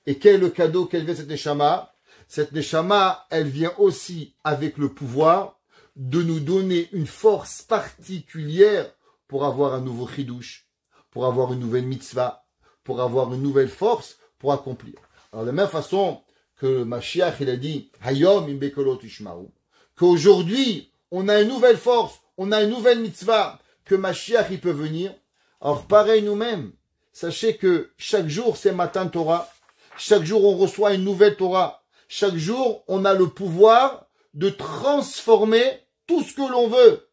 Et quel est le cadeau qu'elle vient cette Neshama? Cette Neshama, elle vient aussi avec le pouvoir de nous donner une force particulière pour avoir un nouveau chidouche, pour avoir une nouvelle mitzvah, pour avoir une nouvelle force pour accomplir. Alors, de la même façon que le Mashiach, il a dit, Hayom imbekolo tishma'u, qu'aujourd'hui, on a une nouvelle force, on a une nouvelle mitzvah, que Mashiach, il peut venir. Alors, pareil nous-mêmes, sachez que chaque jour, c'est Matan Torah. Chaque jour, on reçoit une nouvelle Torah. Chaque jour, on a le pouvoir de transformer tout ce que l'on veut.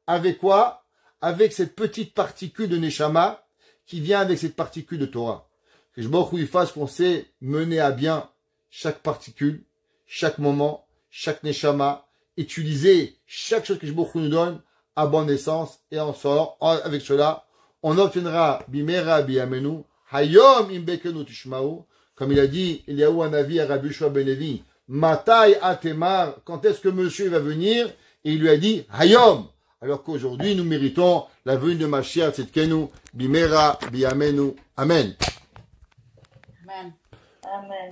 Avec quoi? Avec cette petite particule de Neshama qui vient avec cette particule de Torah. Que je me fasse qu'on sait mener à bien chaque particule, chaque moment, chaque Neshama, utiliser chaque chose que je nous donne à bonne essence, et en sort, avec cela, on obtiendra bimera biyamenu, hayom imbekenu tishma'u, comme il a dit, il y a où un avis à Rabbi Yoshua ben Levi, Matai Atemar, quand est-ce que monsieur va venir? Et il lui a dit, hayom. Alors qu'aujourd'hui, nous méritons la venue de Mashiach Tzidkenu, bimera biyamenu. Amen. Amen. Amen.